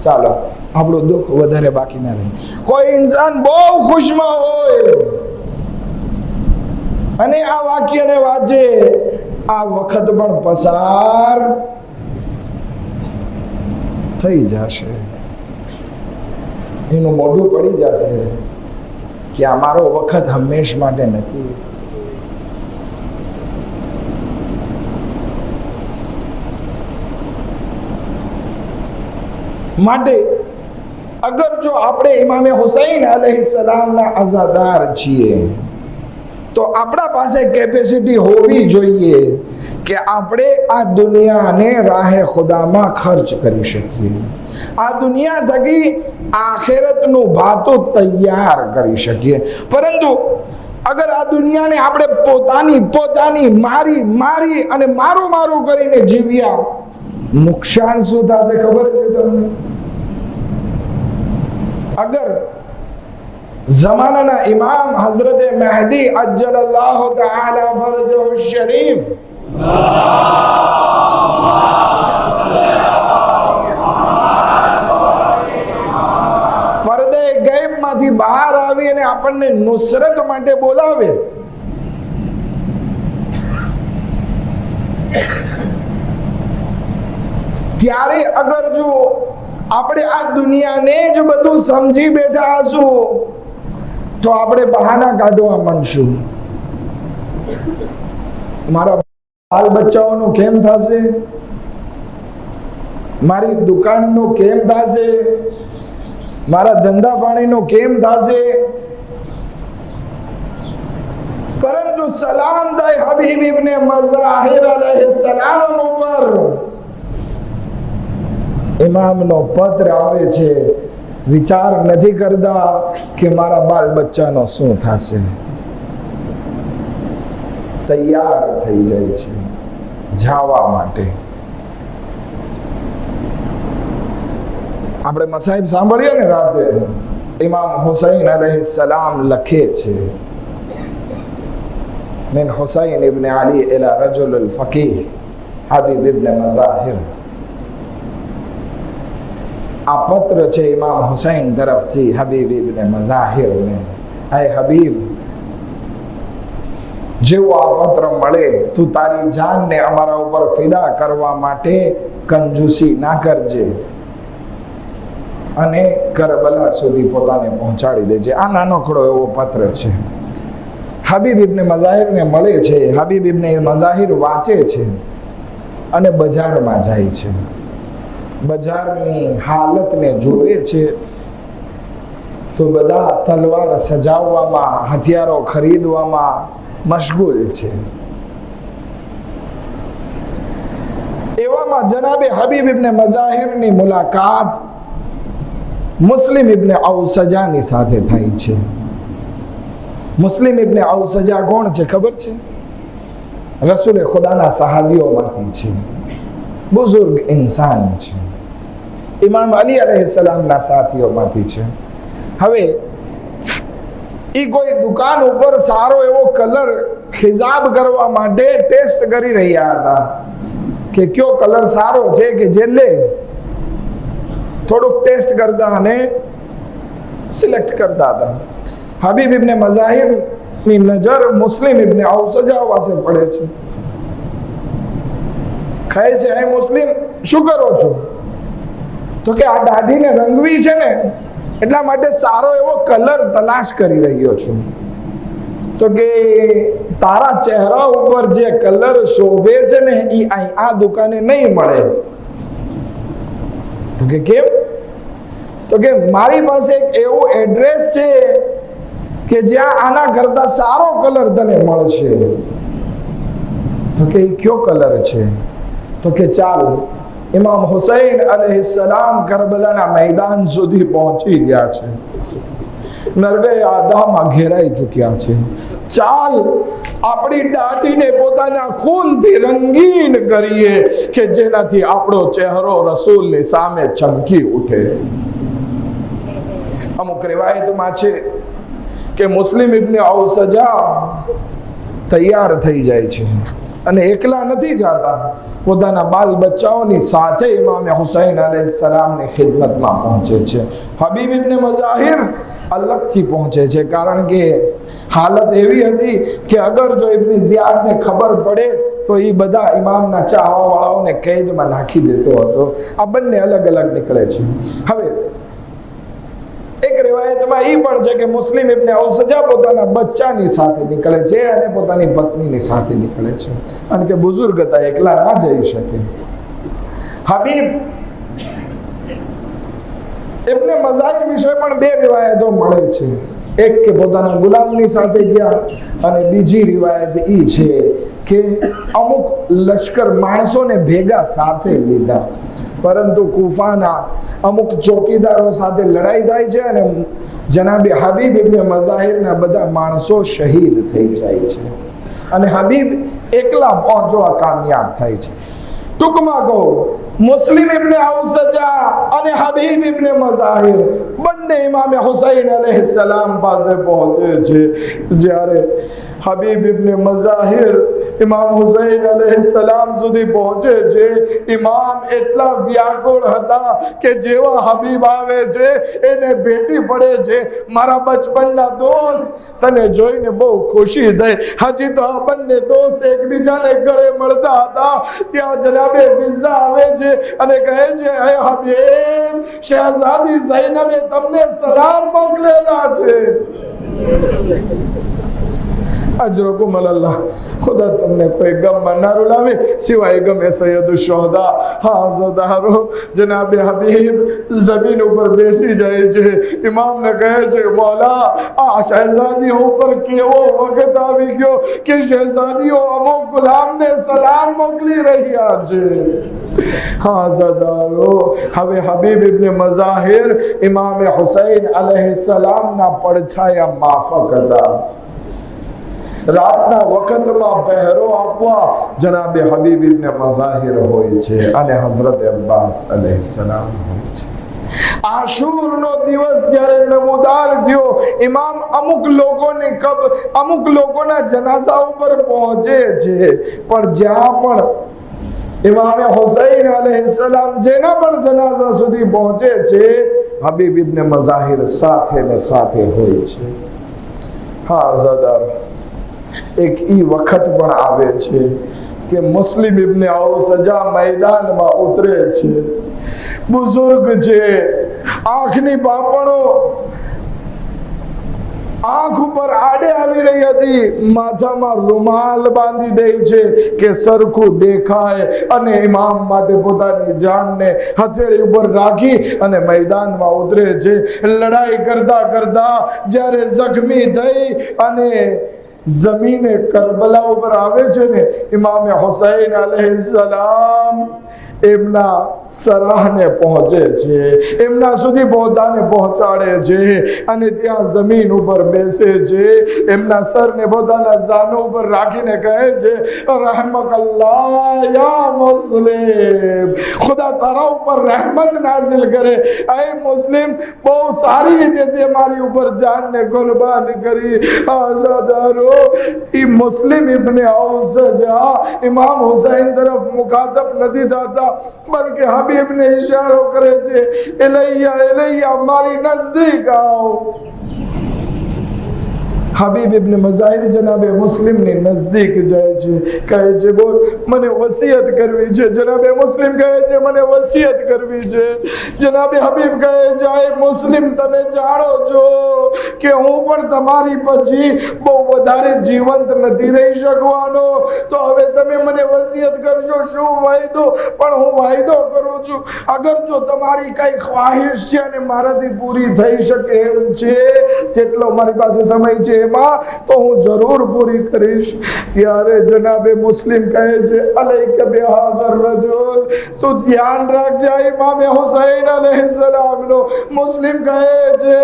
ચાલો, આપણું દુઃખ વધારે બાકી ના રહે. કોઈ ઇન્સાન બહુ ખુશમાં હોય અને આ વાક્યને વાંચે, આ વખત પણ પસાર થઈ જશે. એનું મોઢું પડી જશે કે અમારો વખત હંમેશ માટે નથી. માટે અગર જો આપણે ઇમામે હુસૈન અલૈહિસ્સલામના અઝાદાર છીએ તો આપણા પાસે કેપેસિટી હોવી જોઈએ કે આપણે આ દુનિયાને રાહે ખુદામાં ખર્ચ કરી શકીએ. આ દુનિયા થકી આખિરતનું ભાતું તૈયાર કરી શકીએ. પરંતુ અગર આ દુનિયાને આપણે પોતાની મારી અને મારું કરીને જીવ્યા, નુકસાન શું થશે ખબર છે તમને? અગર ज़माना इमाम हजरत मेहदी अज्जलल्लाहु ताला फरजहु शरीफ पर्दे गैब માંથી બહાર આવી અને આપણને નુસરત માટે બોલાવે, ત્યારે અગર જો આપણે આ દુનિયાને જ બધું સમજી બેઠા હશું તો આપણે બહાના કાઢવા માંડશું. મારા બાલ બચ્ચાઓનું કેમ થશે, મારી દુકાનનું કેમ થશે, મારા ધંધા પાણીનું કેમ થશે. પરંતુ સલામ થાય હબીબ ઇબ્ને મઝાહિર અલૈહિસ્સલામ ઉપર ઇમામનો પત્ર આવે છે. વિચાર નથી કરતા કે મારા બાલ બચ્ચાનો શું થશે. તૈયાર થઈ જાય છે જવા માટે. આપણે મસાહિબ સાંભળીએ ને રાતે, ઇમામ હુસૈન અલૈહિસ્સલામ લખે છે, મિન હુસૈન ઇબ્ન અલી ઇલા રજુલ અલ ફકીહ હબીબ ઇબ્ન મઝાહિર. આ પત્ર છે ઇમામ હુસૈન તરફથી હબીબ ઇબ્ન મઝાહિરને. હે હબીબ, જેવો આ પત્ર મળે તું તારી જાનને અમારા ઉપર ફિદા કરવા માટે કંજૂસી ના કરજે અને કરબલા સુધી પોતાને પહોંચાડી દેજે. આ નાનકડો એવો પત્ર છે. હબીબ ઇબ્ન મઝાહિરને મળે છે. હબીબ ઇબ્ન મઝાહિર વાંચે છે અને બજારમાં જાય છે. બજારની હાલતને જોવે છે તો બધા તલવાર સજાવવામાં, હથિયારો ખરીદવામાં મશગુલ છે. એવામાં જનાબે હબીબ ઇબ્ન મઝાહિરની મુલાકાત મુસ્લિમ ઇબ્ન ઔસજાની સાથે થાય છે. મુસ્લિમ ઇબ્ન ઔસજા કોણ છે ખબર છે? રસૂલે ખુદાના સહાબીઓમાંથી છે. બુઝુર્ગ ઇન્સાન છે. ઇમામ અલી અલૈહિસ્સલામના સાથીઓમાંથી છે. હવે એ કોઈ દુકાન ઉપર સારો એવો કલર હિસાબ કરવા માટે ટેસ્ટ કરી રહ્યા હતા કે કયો કલર સારો છે કે જે લે. થોડુંક ટેસ્ટ કરતા અને સિલેક્ટ કરતા હતા. હબીબ ઇબ્ન મઝાહિરની નજર મુસ્લિમ ઇબ્ન ઔસજા પાસે પડે છે. કહે છે, હે મુસ્લિમ, શું કરો છો? તો કે આ દાઢીને રંગવી છે ને એટલા માટે સારો એવો કલર તલાશ કરી રહ્યો છું. તો કે તારા ચહેરા ઉપર જે કલર શોભે છે ને એ આ દુકાને નહીં મળે. તો કે કેમ? તો કે મારી પાસે એક એવું એડ્રેસ છે કે જ્યાં આના કરતા સારો કલર તને મળશે. તો કે કયો કલર છે? તો કે ચાલ, ઇમામ હુસૈન અલૈહિસ્સલામ કરબલાના મેદાન સુધી પહોંચી ગયા છે, નરગે આદામાં ઘેરાઈ ચૂક્યા છે. ચાલ આપણી દાઢીને પોતાના ખૂનથી રંગીન કરીએ કે જેનાથી આપણો ચહેરો રસૂલની સામે ચમકી ઉઠે. અમુક રિવાયતમાં છે કે મુસ્લિમ ઇબ્ન ઔસજા તૈયાર થઈ જાય છે અને એકલા નથી જતા, પોતાના બાલ બચ્ચાઓની સાથે ઇમામ હુસૈન અલૈહિસ્સલામની ખિદમતમાં પહોંચે છે. હબીબ ઇબ્ન મઝાહિર અલગથી પહોંચે છે, કારણ કે હાલત એવી હતી કે અગર જો ઇબ્ન ઝિયાદને ખબર પડે તો એ બધા ઇમામના ચાહવાવાળાઓને કેદમાં નાખી દેતો હતો. આ બંને અલગ અલગ નીકળે છે. હવે એક રિવાયતમાં એ પણ છે કે મુસ્લિમ ઇબ્ન ઔસજા પોતાના બચ્ચાની સાથે નીકળે છે અને પોતાની પત્નીની સાથે નીકળે છે, કારણ કે બુઝુર્ગ હતા, એકલા ના જઈ શકે. હબીબ ઇબ્ન મઝાહિર વિશે પણ બે રિવાયતો મળે છે. એક કે પોતાના ગુલામની સાથે ગયા અને બીજી રિવાયત એ છે કે અમુક લશ્કર માણસોને ભેગા સાથે લીધા, પરંતુ કુફાના અમુક ચોકીદારો સાથે લડાઈ થાય છે અને જનાબે હબીબ ઇબ્ન મઝાહિરના બધા માણસો શહીદ થઈ જાય છે અને હબીબ એકલા પહોંચવા કામયાબ થાય છે. ટૂંકમાં કહો, મુસ્લિમ ઇબ્ન ઔસજા અને હબીબ ઇબ્ન મઝાહિર બંને ઇમામ હુસૈન અલૈહિસ્સલામ પાસે પહોંચે છે. જ્યારે હબીબ ઇબ્ન મઝાહિર ઇમામ હુસૈન અલૈહિસ્સલામ સુધી પહોંચે છે, ઇમામ એટલા વ્યાકુળ હતા કે જેવા હબીબ આવે છે એને ભેટી પડે છે, મારા બચપનના દોસ્ત, તને જોઈને બહુ ખુશી થઈ. હજી તો આ બંને દોસ્ત એકબીજાને ગળે મળતા હતા, ત્યાં જનાબે વિઝા આવે છે અને કહે છે, હે હબીબ, શહેઝાદી ઝૈનબે તમને સલામ મોકલેલા છે. અજરકુમ અલ્લાહ, ખુદા તમને કોઈ ગમમાં ના રૂલાવે સિવાય ગમે સૈયદ શુહદા. હા ઝદારો જનાબે હબીબ જમીન ઉપર બેસી જાય છે. ઇમામને કહે છે, મૌલા, આ શહેઝાદીઓ ઉપર કેવો વખત આવી ગયો કે શહેઝાદીઓ અમુક ગુલામને સલામ મોકલી રહ્યા છે. હા ઝદારો, હવે હબીબ ઇબ્ન મઝાહિર ઇમામ હુસૈન અલૈહિસ્સલામના પડછાયા માફક હતા. રાતના વખતમાં પહેરો આપવા જનાબે હબીબ ઇબ્ન મઝાહિર હોય છે અને હઝરત અબ્બાસ અલૈહિસ્સલામ હોય છે. આશુરનો દિવસ જ્યારે નમૂદાર થયો, ઇમામ અમુક લોકોના જનાઝા ઉપર પહોંચે છે, પણ જ્યાં પણ ઇમામ હુસૈન અલૈહિસ્સલામ જેના પણ જનાઝા સુધી પહોંચે છે, હબીબ ઇબ્ન મઝાહિર સાથે ને સાથે હોય છે. હા ઝદાર, એક ઈ વખત પણ આવે છે કે મુસ્લિમ ઇબ્ન ઔસજા મેદાનમાં ઉતરે છે. બુઝુર્ગ છે, આંખની પાપણો આંખ ઉપર આડે આવી રહી હતી, માથામાં રૂમાલ બાંધી દે છે કે સરખું દેખાય અને ઇમામ માટે પોતાની જાનને હથેળી ઉપર રાખી અને મેદાનમાં ઉતરે છે. લડાઈ કરતા કરતા જ્યારે જખમી થઈ અને જમીને કરબલા ઉપર આવે છે ને, ઇમામ હુસૈન અલૈહિસ્સલામ એમના સરાહને પહોંચે છે, એમના સુધી પોતાને પહોંચાડે છે અને ત્યાં જમીન ઉપર બેસે છે. એમના સરને પોતાના જાનો ઉપર રાખીને કહે છે, રહમકલ્લાહ યા મુસ્લિમ, ખુદા તારા ઉપર રહેમત નાઝિલ કરે. એ મુસ્લિમ, બહુ સારી રીતે તે મારી ઉપર જાનને કુરબાન કરી. આઝાદારો, એ મુસ્લિમ ઇબ્ન ઔસજા ઇમામ હુસૈન તરફ મુખાતબ નથી થતા, બલકે હબીબને ઇશારો કરે છે, એલૈયા એલૈયા, મારી નજદીક આવો. હબીબ ઇબ્ન મઝાહિર જનાબે મુસ્લિમની નજદીક જાય છે, કહે છે બોલ મને વસિયત કરવી છે. જનાબે મુસ્લિમ કહે છે મને વસિયત કરવી છે. જનાબે હબીબ કહે છે મુસ્લિમ તમે જાણો છો કે હું પણ તમારી પછી બહુ વધારે જીવંત નથી રહી શકવાનો, તો હવે તમે મને વસિયત કરશો. શું વાયદો? પણ હું વાયદો કરું છું અગર જો તમારી કઈ ખ્વાહિશ છે અને મારાથી પૂરી થઈ શકે એમ છે, જેટલો મારી પાસે સમય છે એમાં, તો હું જરૂર પૂરી કરીશ. ત્યારે જનાબે મુસ્લિમ કહે છે અલૈક બિહાઝર રજુલ, તો ધ્યાન રાખજે ઇમામ હુસૈન અલૈહિસ્સલામ નો. મુસ્લિમ કહે છે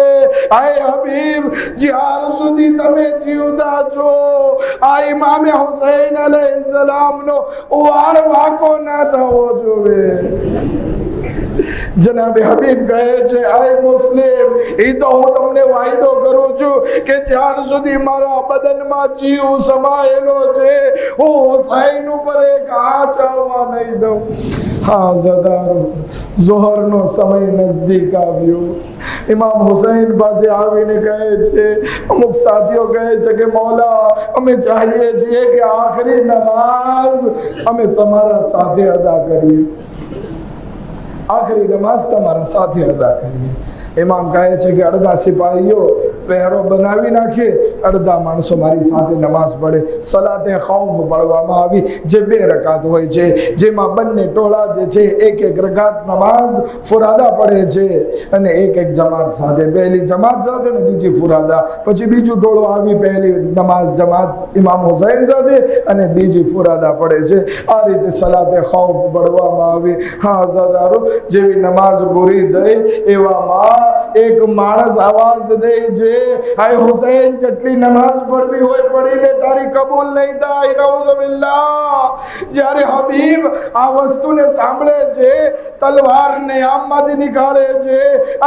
આય હબીબ જ્યાર સુધી તમે જીવતા છો આ ઇમામ હુસૈન અલૈહિસ્સલામ નો વાળ વાકો ના થવો જોઈએ. જનાબે હબીબ કહે છે આય મુસ્લિમ એ તો હું તમને વાયદો કરું છું કે જ્યાર સુધી મારા બદનમાં જીવ સમાયેલો છે હું હુસૈન ઉપર એક આંચ આવવા નહીં દઉં. હા ઝદારો ઝોહરનો સમય નજદીક આવ્યો. ઇમામ હુસૈન પાસે આવીને કહે છે, અમુક સાથીઓ કહે છે કે મૌલા અમે ચાહીએ છીએ કે આખરી નમાઝ અમે તમારા સાથે અદા કરીએ, આખરી નમાઝ તમારા સાથે અદા કરીએ. ઇમામ કહે છે કે અડધા સિપાહીઓ પહેરો બનાવી નાખે, અડધા માણસો મારી સાથે નમાઝ પડે. સલાતે ખૌફ પડવામાં આવી જે 2 રકાત હોય છે, જેમાં બંને ટોળા જે છે એક એક રકાત નમાઝ ફુરાદા પડે છે અને એક એક જમાત સાથે, પહેલી જમાત સાથે ને બીજી ફુરાદા. પછી બીજું ટોળું આવી પહેલી નમાઝ જમાત ઇમામ હુસૈન સાથે અને બીજી ફુરાદા પડે છે. આ રીતે સલાતે ખૌફ પડવામાં આવી. હા ઝાદારો જેવી નમાઝ પૂરી થઈ એવામાં એક માણસ આવાજ દે છે હાય હુસૈન જેટલી નમાઝ પડવી હોય પડી લે, તારી કબૂલ નહીં થાય. નઉઝુબિલ્લાહ. જ્યારે હબીબ આ વસ્તુને સાંભળે છે તલવારને આમમાંથી નીકાળે છે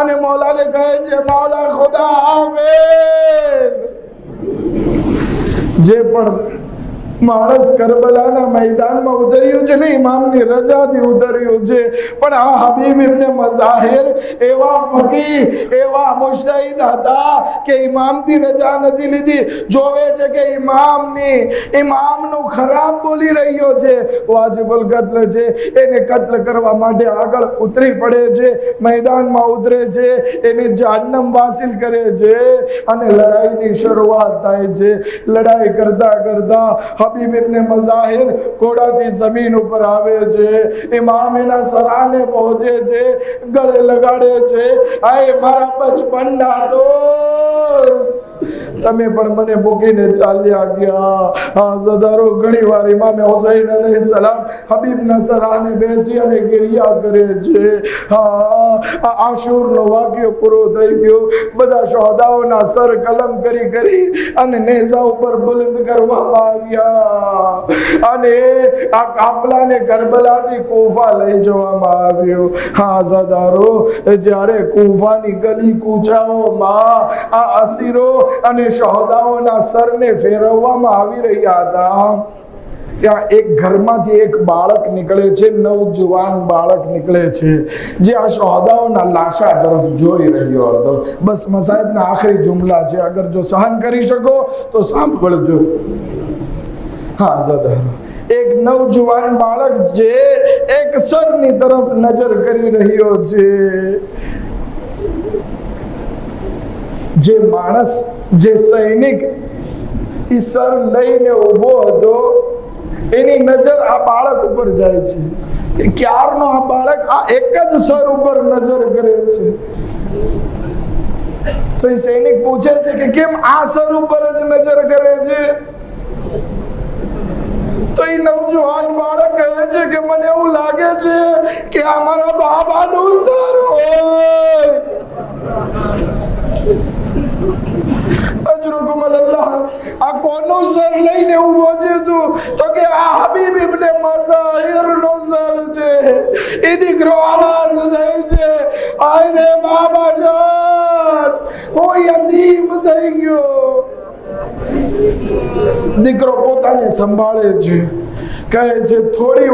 અને મૌલાને કહે છે મૌલા ખુદા હાફિઝ. જે પણ માણસ કરબલાના મેદાનમાં ઉતર્યું છે ને ઇમામની રજાથી ઉતર્યું છે, પણ આ હબીબ ઇબ્ન મઝાહિર એવા ફકીહ એવા મુજતહિદ હતા કે ઇમામથી રજા નથી લીધી. જોવે છે કે ઇમામનું ખરાબ બોલી રહ્યો છે, વાજિબુલ કત્લ છે, એને કત્લ કરવા માટે આગળ ઉતરી પડે છે, મેદાનમાં ઉતરે છે, એને જહન્નમ વાસિલ કરે છે અને લડાઈની શરૂઆત થાય છે. લડાઈ કરતા કરતા હબીબ ઇબ્ન મઝાહિર ઘોડાથી જમીન ઉપર આવે છે, ઇમામ એના સરાને પહોંચે છે, ગળે લગાડે છે, આય મારા બચપનના દોસ્ત તમે પણ મને મૂકીને ચાલ્યા ગયા. હા ઝદારો ઘણી વાર ઇમામ હુસૈન અલૈહિસ્સલામ હબીબના સરાને બેસી અને ગિરિયા કરે છે. હા આશુરનો વાક્ય પૂરો થઈ ગયો. બધા શહોદાઓના સર કલમ કરી કરી અને નેઝા ઉપર બુલંદ કરવામાં આવ્યા અને આ કાફલાને કરબલાથી કૂફા લઈ જવામાં આવ્યો. હા ઝદારો જ્યારે કૂફાની ગલી કૂચાઓમાં આ અસીરો અને શહોદાઓના સરને ફેરવવામાં આવી રહ્યા હતા, ત્યાં એક ઘરમાંથી એક બાળક નીકળે છે, નવજુવાન બાળક નીકળે છે જે આ શહોદાઓના લાશા તરફ જોઈ રહ્યો હતો. બસ મસાહેબના આખરી જુમલા છે, અગર જો સહન કરી શકો તો સાંભળજો. હા ઝદારો એક નવજુવાન બાળક જે એક સરની તરફ નજર કરી રહ્યો છે. જે માણસ જે સૈનિક ઈ સર લઈને ઊભો હતો એની નજર આ બાળક ઉપર જાય છે કે ક્યારનો આ બાળક આ એક જ સર ઉપર નજર કરે છે. તો એ સૈનિક પૂછે છે કે કેમ આ સર ઉપર જ નજર કરે છે? તો એ નવજવાન બાળક કહે છે કે મને એવું લાગે છે કે આ મારા બાબાનું સર હોય. અજરુકુમ અલ્લાહ. આ કોનું સર લઈને ઊભો છે તું? તો કે આ હબીબ ઇબ્ન મઝાહિર નો સર છે. એ દીકરો આવાજ દે છે આય રે બાબા જાન હું યતીમ થઈ ગયો. દીકરો પોતાને સંભાળે છે, કહે છે થોડી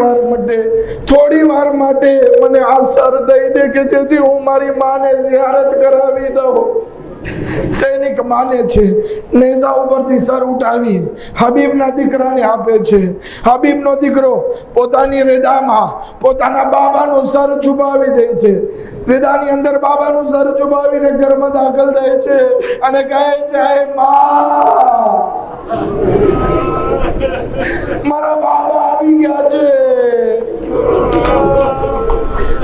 વાર માટે મને આ સર દઈ દે કે જેથી હું મારી માને ઝિયારત કરાવી દઉં. સૈનિક માને છે, નેઝા ઉપરથી સર ઉઠાવી હબીબના દીકરાને આપે છે. હબીબનો દીકરો પોતાની હૃદયમાં પોતાના બાબાનું સર છુપાવી દે છે. હૃદયની અંદર બાબાનું સર છુપાવીને ઘરમાં દાખલ થાય છે અને કહે છે, માં, મારા બાબા આવી ગયા છે.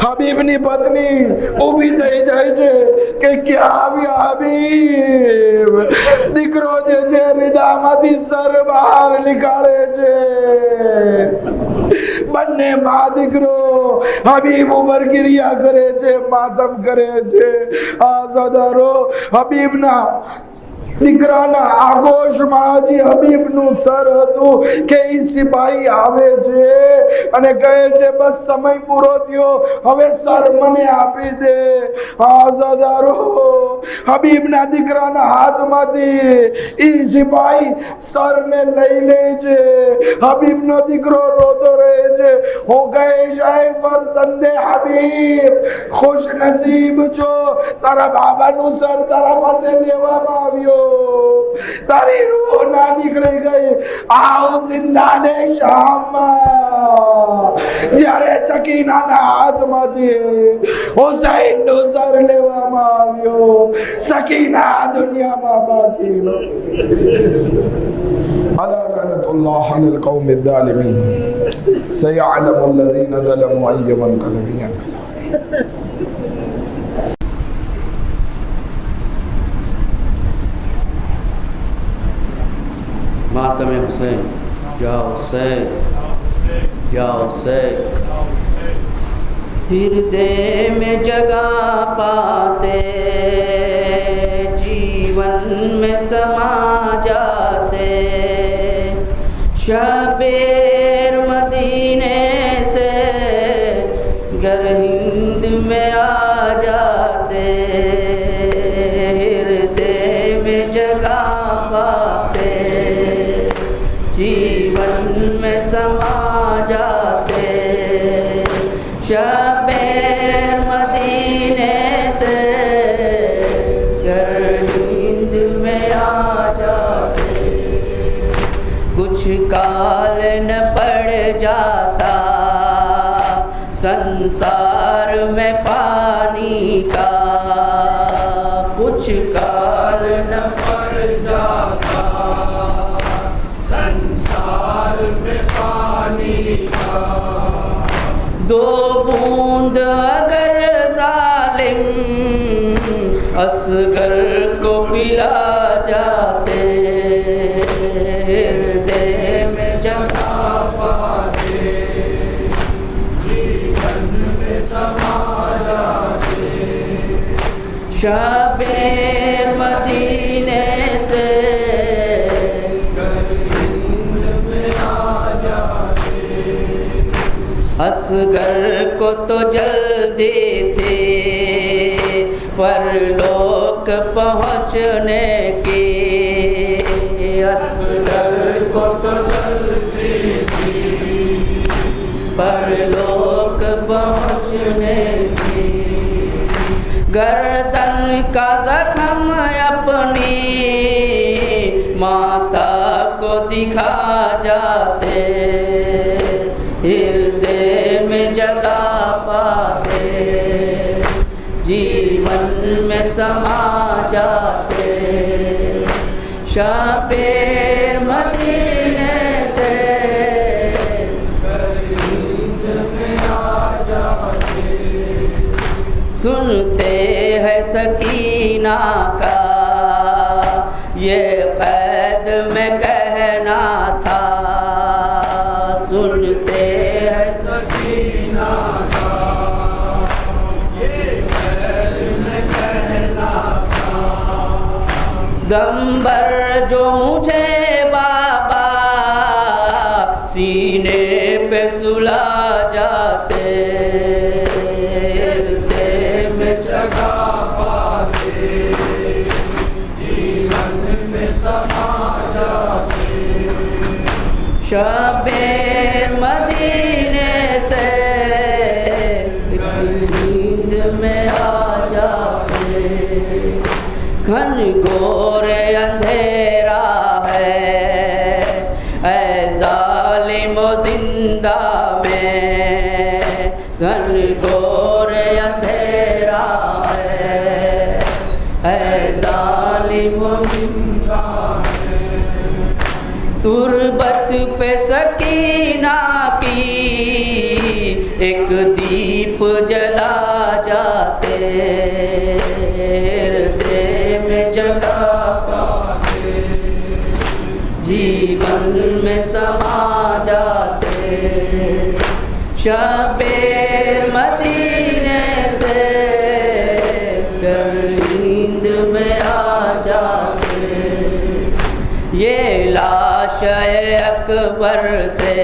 હબીબની પત્ની ઊભી થઈ જાય છે કે ક્યાં આવ્યા હબીબ? દીકરો જે છે હૃદયમાંથી સર બહાર નીકાળે છે. બંને માં દીકરો હબીબ ઉપર ક્રિયા કરે છે, માતમ કરે છે. આ સદારો હબીબના દીકરાના આગોશમાં હજી હબીબનું સર હતું કે ઈ સિપાહી આવે છે અને કહે છે, બસ સમય પૂરો થયો, હવે સર મને આપી દે. આઝાદારો હબીબના દીકરાના હાથમાંથી ઈ સિપાહી સરને લઈ લે છે. હબીબનો દીકરો રોતો રહે છે. હું કહીશ, એ ફરસંદે હબીબ, ખુશ નસીબ છો, તારા બાબાનું સર તારા પાસે લેવામાં આવ્યો. તારી રૂહ ના નીકળી ગઈ. આવ જિંદાને શામમાં જ્યારે સકીનાના હાથમાંથી હુસૈનનું સર લેવામાં આવ્યો. સકીના દુનિયામાં બાકી અલા લઅનતુલ્લાહ અલલ કૌમિ ઝાલિમીન સયઅલમુ અલ્લઝીના ઝલમુ અય્ય મુન્કલબિન. मातम हुसैन, या हुसैन, या हुसैन. हृदय में जगह पाते, जीवन में समा जाते. शबेर मदीने से गर हिंद में आ जाते. हृदय में जगह पाते, जीवन में समा जाते. शबेर मदीने से गर हिंद में आ जाते. कुछ काल न पड़ जाता संसार में पानी का. कुछ काल न पड़ जाता संसार में पानी का. दो बूंद अगर जालिम असगर को पिला जाते. हृदय में जगह पाते, जीवन में समा जाते. शबेर मदीने से असगर को तो जल्दी थी परलोक पहुँचने की. असगर को तो जल्दी थी परलोक पहुँचने की. गर्दन का जख्म अपनी माता को दिखा जाते. हृदय में जगह पाते, जीवन में समा जाते. शबेर मदीने से नींद में आ जाते. सुनते हैं सकीना का ये कैद में कहना था. सुनते हैं सकीना का ये कैद में कहना था. दम भर जो मुझे बाबा सीने पे सुला जाते. हृदय में जगह पाते, जीवन में समा जाते. शबेर मदीने से नींद में आ जाते. घन घोर अंधेरा है ऐ जालिमो जिंदा में, घन घोर अंधेरा है जालिमो जिंदा में। तुरबत पे सकीना की एक दीप जला जाते, हृदय में जगह पाते, जीवन में समा जाते। शबेर मदीने से नींद में आ जाते, ये लाश अकबर से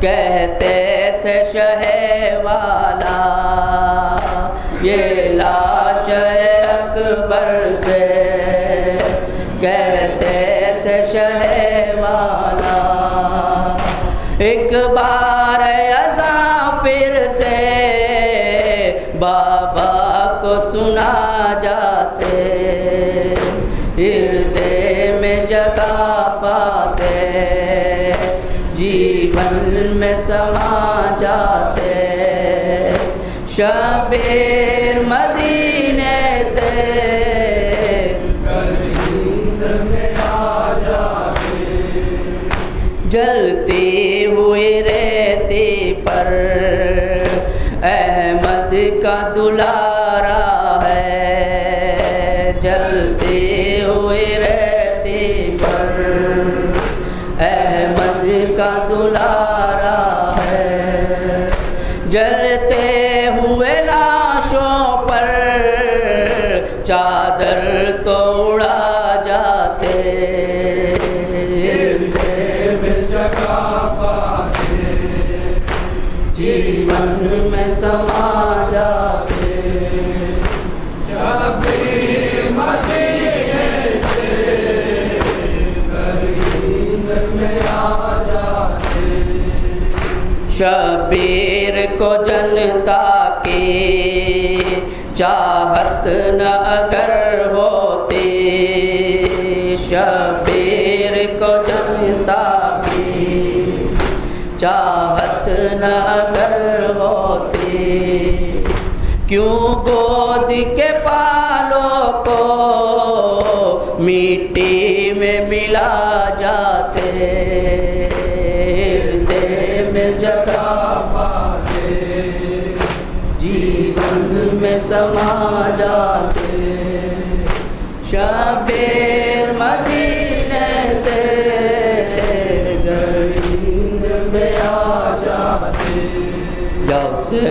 कहते थे शहे वाला, ये लाश अकबर से कहते थे शहे वाला। एक बार अज़ां फिर से बाबा को सुना जाते, हृदय में जगह पाते, जीवन में समा जाते। शबेर मदीने से नींद में आ जाते, जलती हुई रेती पर अहमद का दुलारा है, जलती हुई रेती पर अहमद का दुलारा है। जलते हुए लाशों पर चादर तो उड़ा जाते, हृदय में जगह पाते, जीवन में समा जाते। शबीर मदीने से नींद में आ जाते, शबीर को जनता की चाहत न अगर होती, शबीर को जनता की चाहत न अगर होती, क्यों गोद के पालों को मिट्टी में मिला जाते, हृदय में जगह पाते, जीवन में समा जाते। शबीर मदीने से नींद में आ जाते। जाओ से